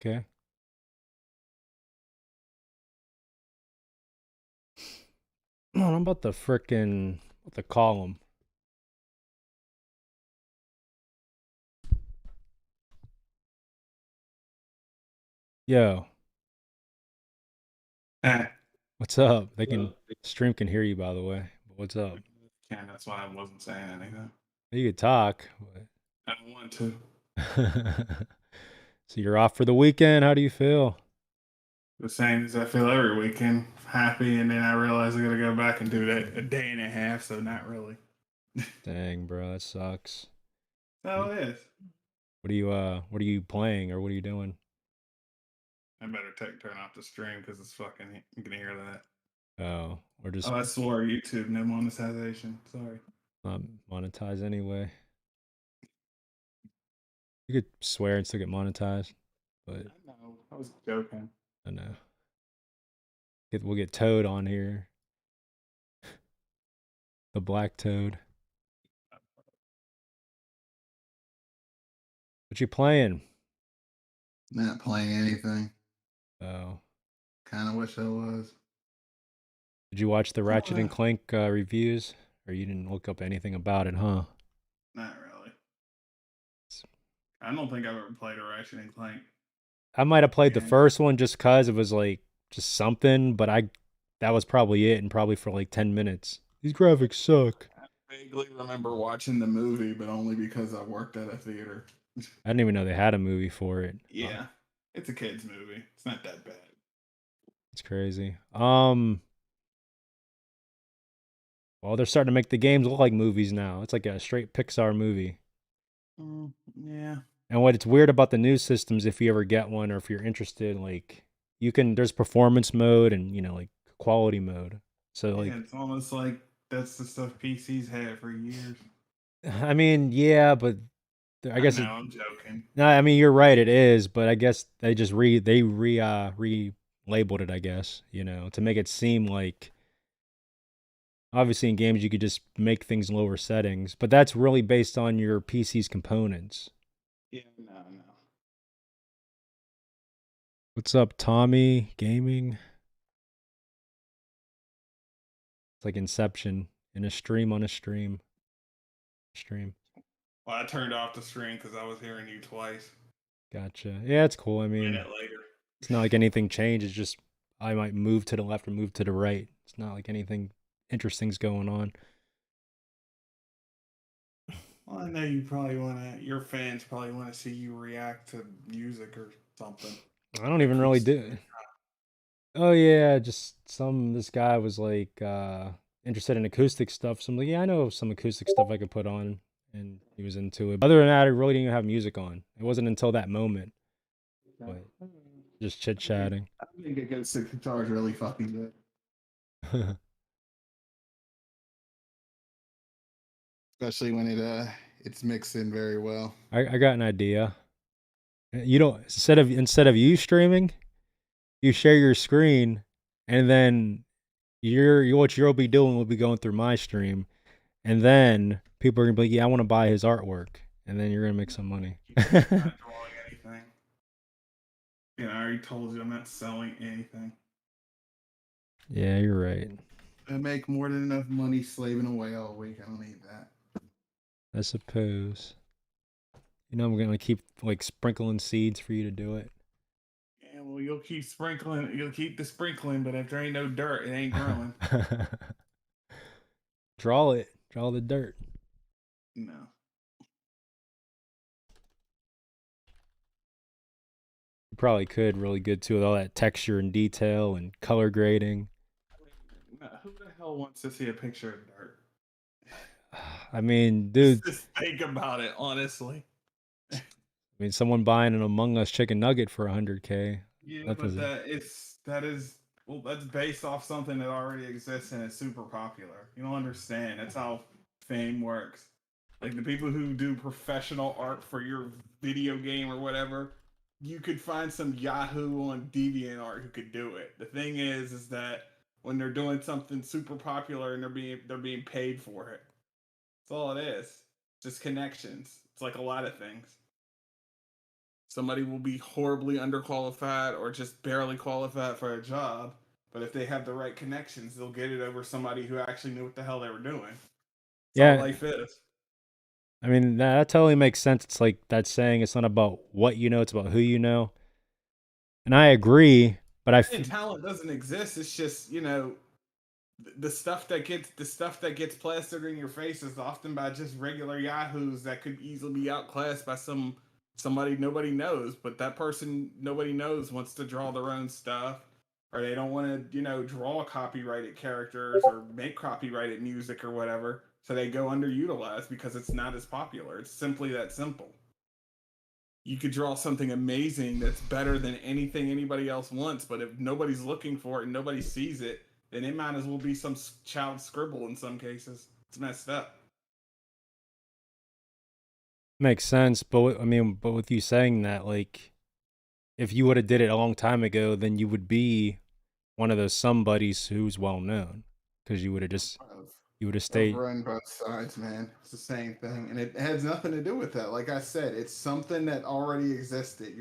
Okay. I'm about to frickin' what to call him. Yo, what's up? They can stream can hear you, by the way. But what's up? Yeah, that's why I wasn't saying anything. You could talk. I don't want to. So you're off for the weekend. How do you feel? The same as I feel every weekend, happy, and then I realize I gotta go back and do that a day and a half, so not really. Dang, bro, that sucks. So it is. What are you playing or what are you doing? I better turn off the stream because it's fucking. You can hear that. Oh, or just Oh, I swore YouTube, no monetization. Sorry. monetize anyway. You could swear and still get monetized, but I know. I was joking. I know. We'll get Toad on here. The Black Toad. What you playing? Not playing anything. Oh. Kind of wish I was. Did you watch the Ratchet and Clank reviews? Or you didn't look up anything about it, huh? Not really. I don't think I've ever played a Ratchet and Clank. I might have played the first one just cause it was like just something, but that was probably it, and probably for like 10 minutes. These graphics suck. I vaguely remember watching the movie, but only because I worked at a theater. I didn't even know they had a movie for it. Yeah, it's a kids movie. It's not that bad. It's crazy. Well, they're starting to make the games look like movies now. It's like a straight Pixar movie. Yeah. And what it's weird about the new systems, if you ever get one or if you're interested, like there's performance mode and like quality mode. So like it's almost like that's the stuff PCs had for years. I mean, yeah, but I guess I'm joking. No, I mean you're right, it is, but I guess they just relabeled it, I guess, to make it seem like obviously in games you could just make things lower settings, but that's really based on your PC's components. Yeah, no. What's up, Tommy Gaming? It's like Inception in a stream on a stream. Well, I turned off the stream because I was hearing you twice. Gotcha. Yeah, it's cool. I A mean, minute later. It's not like anything changed. It's just I might move to the left or move to the right. It's not like anything interesting's going on. Well, I know your fans probably want to see you react to music or something. I don't even really do it. Oh yeah, just this guy was like interested in acoustic stuff. So I'm like, yeah, I know some acoustic stuff I could put on, and he was into it. Other than that, I really didn't even have music on. It wasn't until that moment. But just chit chatting. I think acoustic guitar is really fucking good. Especially when it's mixed in very well. I got an idea. You don't instead of you streaming, you share your screen, and then what you'll be doing will be going through my stream, and then people are gonna be like, yeah, I want to buy his artwork, and then you're gonna make some money. I'm not drawing anything. I already told you I'm not selling anything. Yeah, you're right. I make more than enough money slaving away all week. I don't need that. I suppose. You know, I'm gonna keep like sprinkling seeds for you to do it. Yeah, well, you'll keep sprinkling. You'll keep the sprinkling, but if there ain't no dirt, it ain't growing. Draw it. Draw the dirt. No. You probably could really good too with all that texture and detail and color grading. No, who the hell wants to see a picture of dirt? I mean, dude. Just think about it, honestly. I mean, someone buying an Among Us chicken nugget for $100K. Yeah, but that's based off something that already exists and is super popular. You don't understand. That's how fame works. Like the people who do professional art for your video game or whatever, you could find some Yahoo on DeviantArt who could do it. The thing is that when they're doing something super popular and they're being paid for it. That's all it is. Just connections. It's like a lot of things. Somebody will be horribly underqualified or just barely qualified for a job, but if they have the right connections, they'll get it over somebody who actually knew what the hell they were doing. That's Yeah. all life is. I mean, that totally makes sense. It's like that saying, it's not about what you know, it's about who you know. And I agree, but talent doesn't exist. It's just, the stuff that gets plastered in your face is often by just regular yahoos that could easily be outclassed by somebody nobody knows, but that person nobody knows wants to draw their own stuff, or they don't want to draw copyrighted characters or make copyrighted music or whatever, so they go underutilized because it's not as popular. It's simply that simple. You could draw something amazing that's better than anything anybody else wants, but if nobody's looking for it and nobody sees it, then it might as well be some child scribble in some cases. It's messed up. makes sense. But with you saying that, like, if you would have did it a long time ago, then you would be one of those somebodies who's well known, because you would have stayed. I've run both sides, man. It's the same thing, and it has nothing to do with that. Like I said, it's something that already existed.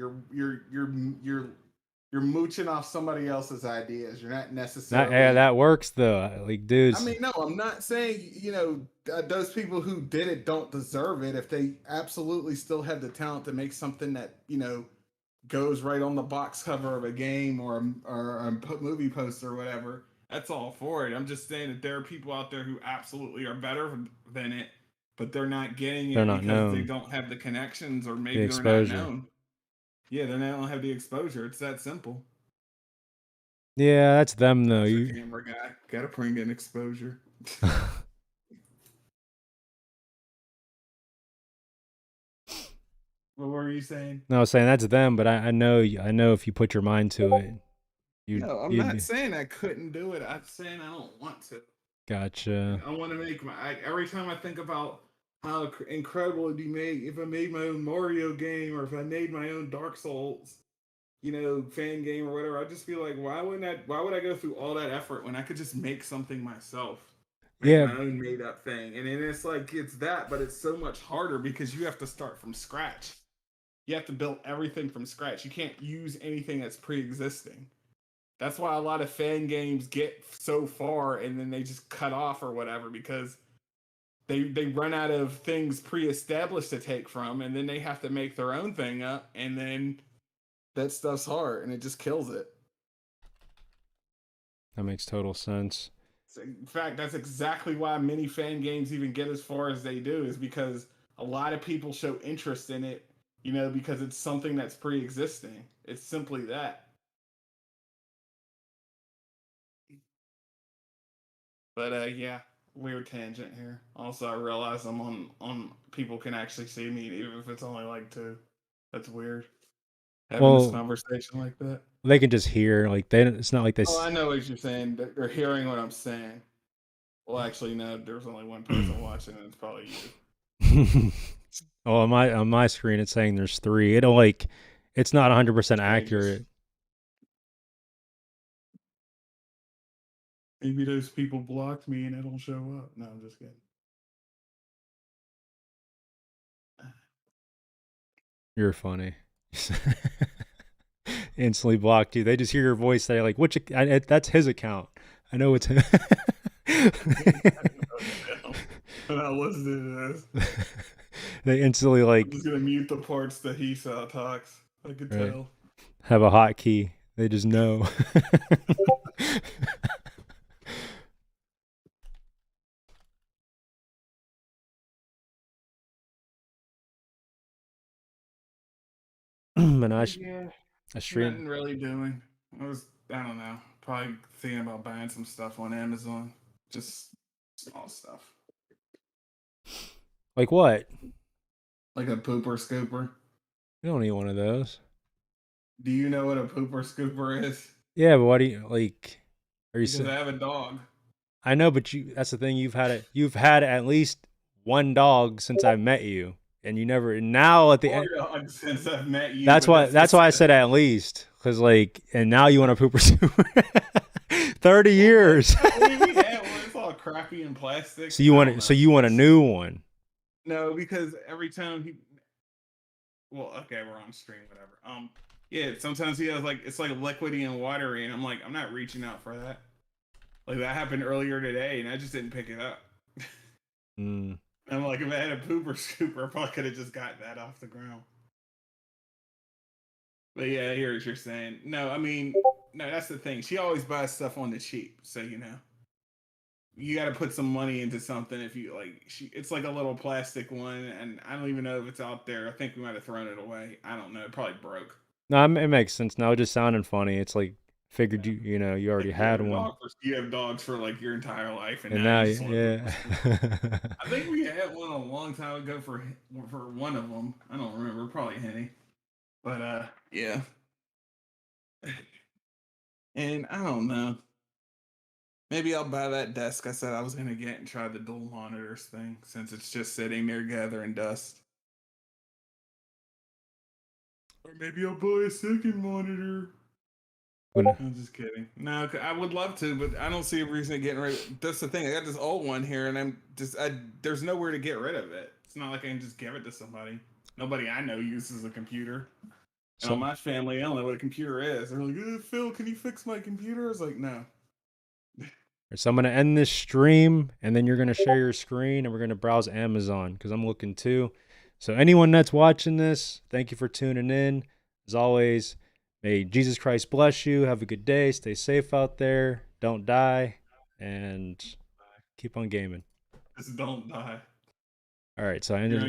You're mooching off somebody else's ideas. You're not necessarily. Yeah, that works though. Like, dudes. I mean, no, I'm not saying those people who did it don't deserve it. If they absolutely still have the talent to make something that goes right on the box cover of a game or a movie poster or whatever, that's all for it. I'm just saying that there are people out there who absolutely are better than it, but they're not getting it because known. They don't have the connections, or maybe they're not known. Yeah, they don't have the exposure. It's that simple. Yeah, that's them though. You camera guy gotta bring in exposure. What were you saying? No, I was saying that's them, but I know if you put your mind to it. No, I'm not saying I couldn't do it. I'm saying I don't want to. Gotcha. I want to make every time I think about how incredible it'd be made if I made my own Mario game, or if I made my own Dark Souls, fan game or whatever. I just feel like, why would I go through all that effort when I could just make something myself? My own made up thing. And then it's like, it's that, but it's so much harder because you have to start from scratch. You have to build everything from scratch. You can't use anything that's pre-existing. That's why a lot of fan games get so far and then they just cut off or whatever, because they run out of things pre-established to take from, and then they have to make their own thing up, and then that stuff's hard and it just kills it. That makes total sense. In fact, that's exactly why many fan games even get as far as they do, is because a lot of people show interest in it, because it's something that's pre-existing. It's simply that. But yeah, weird tangent here. Also, I realize I'm on people can actually see me even if it's only like 2. That's weird. Having this conversation like that. They can just hear, like, it's not like they. Oh, I know what you're saying. They're hearing what I'm saying. Well, actually, no. There's only one person watching, and it's probably you. Oh, on my screen, it's saying there's 3. It's not 100% accurate. Maybe those people blocked me and it'll show up. No, I'm just kidding. You're funny. Instantly blocked you. They just hear your voice. They're like, that's his account. I know it's him. When I listened to this, They instantly I'm like just gonna mute the parts that he talks. I could right, tell. have a hotkey. They just know. And Yeah, I stream. nothing really doing. I don't know, probably thinking about buying some stuff on Amazon. Just small stuff. Like what? Like a pooper scooper. You don't need one of those. Do you know what a pooper scooper is? Yeah, but why do you like? Are you? Because I have a dog. I know, but you. That's the thing. You've had at least one dog since I met you, and you never. And now at the More end, dog since I've met you, that's but why. that's That's why I just said at least, because like, and now you want a pooper super. 30 years. I mean, we had one. It's all crappy and plastic. So you I want don't it? So know. you want a new one? No, because every time he, well, okay, we're on stream, whatever. Yeah, sometimes he has like it's like liquidy and watery, and I'm like, I'm not reaching out for that. Like that happened earlier today, and I just didn't pick it up. Mm. I'm like, if I had a pooper scooper, I probably could have just got that off the ground. But yeah, I hear what you're saying. No, I mean, no, that's the thing. She always buys stuff on the cheap, so you know. You got to put some money into something if you like. It's like a little plastic one, and I don't even know if it's out there. I think we might have thrown it away. I don't know. It probably broke. No, it makes sense now. It just sounded funny. It's like figured you know you already Like had one, you have dogs for like your entire life, and and now now you just want to. yeah. I think we had one a long time ago for one of them. I don't remember, probably Henny, but yeah. And I don't know. Maybe I'll buy that desk I said I was gonna get and try the dual monitors thing since it's just sitting there gathering dust. Or maybe I'll buy a second monitor. I'm just kidding. No, I would love to, but I don't see a reason to get rid. That's the thing. I got this old one here, and there's nowhere to get rid of it. It's not like I can just give it to somebody. Nobody I know uses a computer. And So, my family, I don't know what a computer is. They're like, Phil, can you fix my computer? I was like, no. so I'm gonna end this stream, and then you're gonna share your screen, and we're gonna browse Amazon because I'm looking too. So anyone that's watching this, thank you for tuning in. As always, may Jesus Christ bless you. Have a good day. Stay safe out there. Don't die, and keep on gaming. Just don't die. All right, so I ended.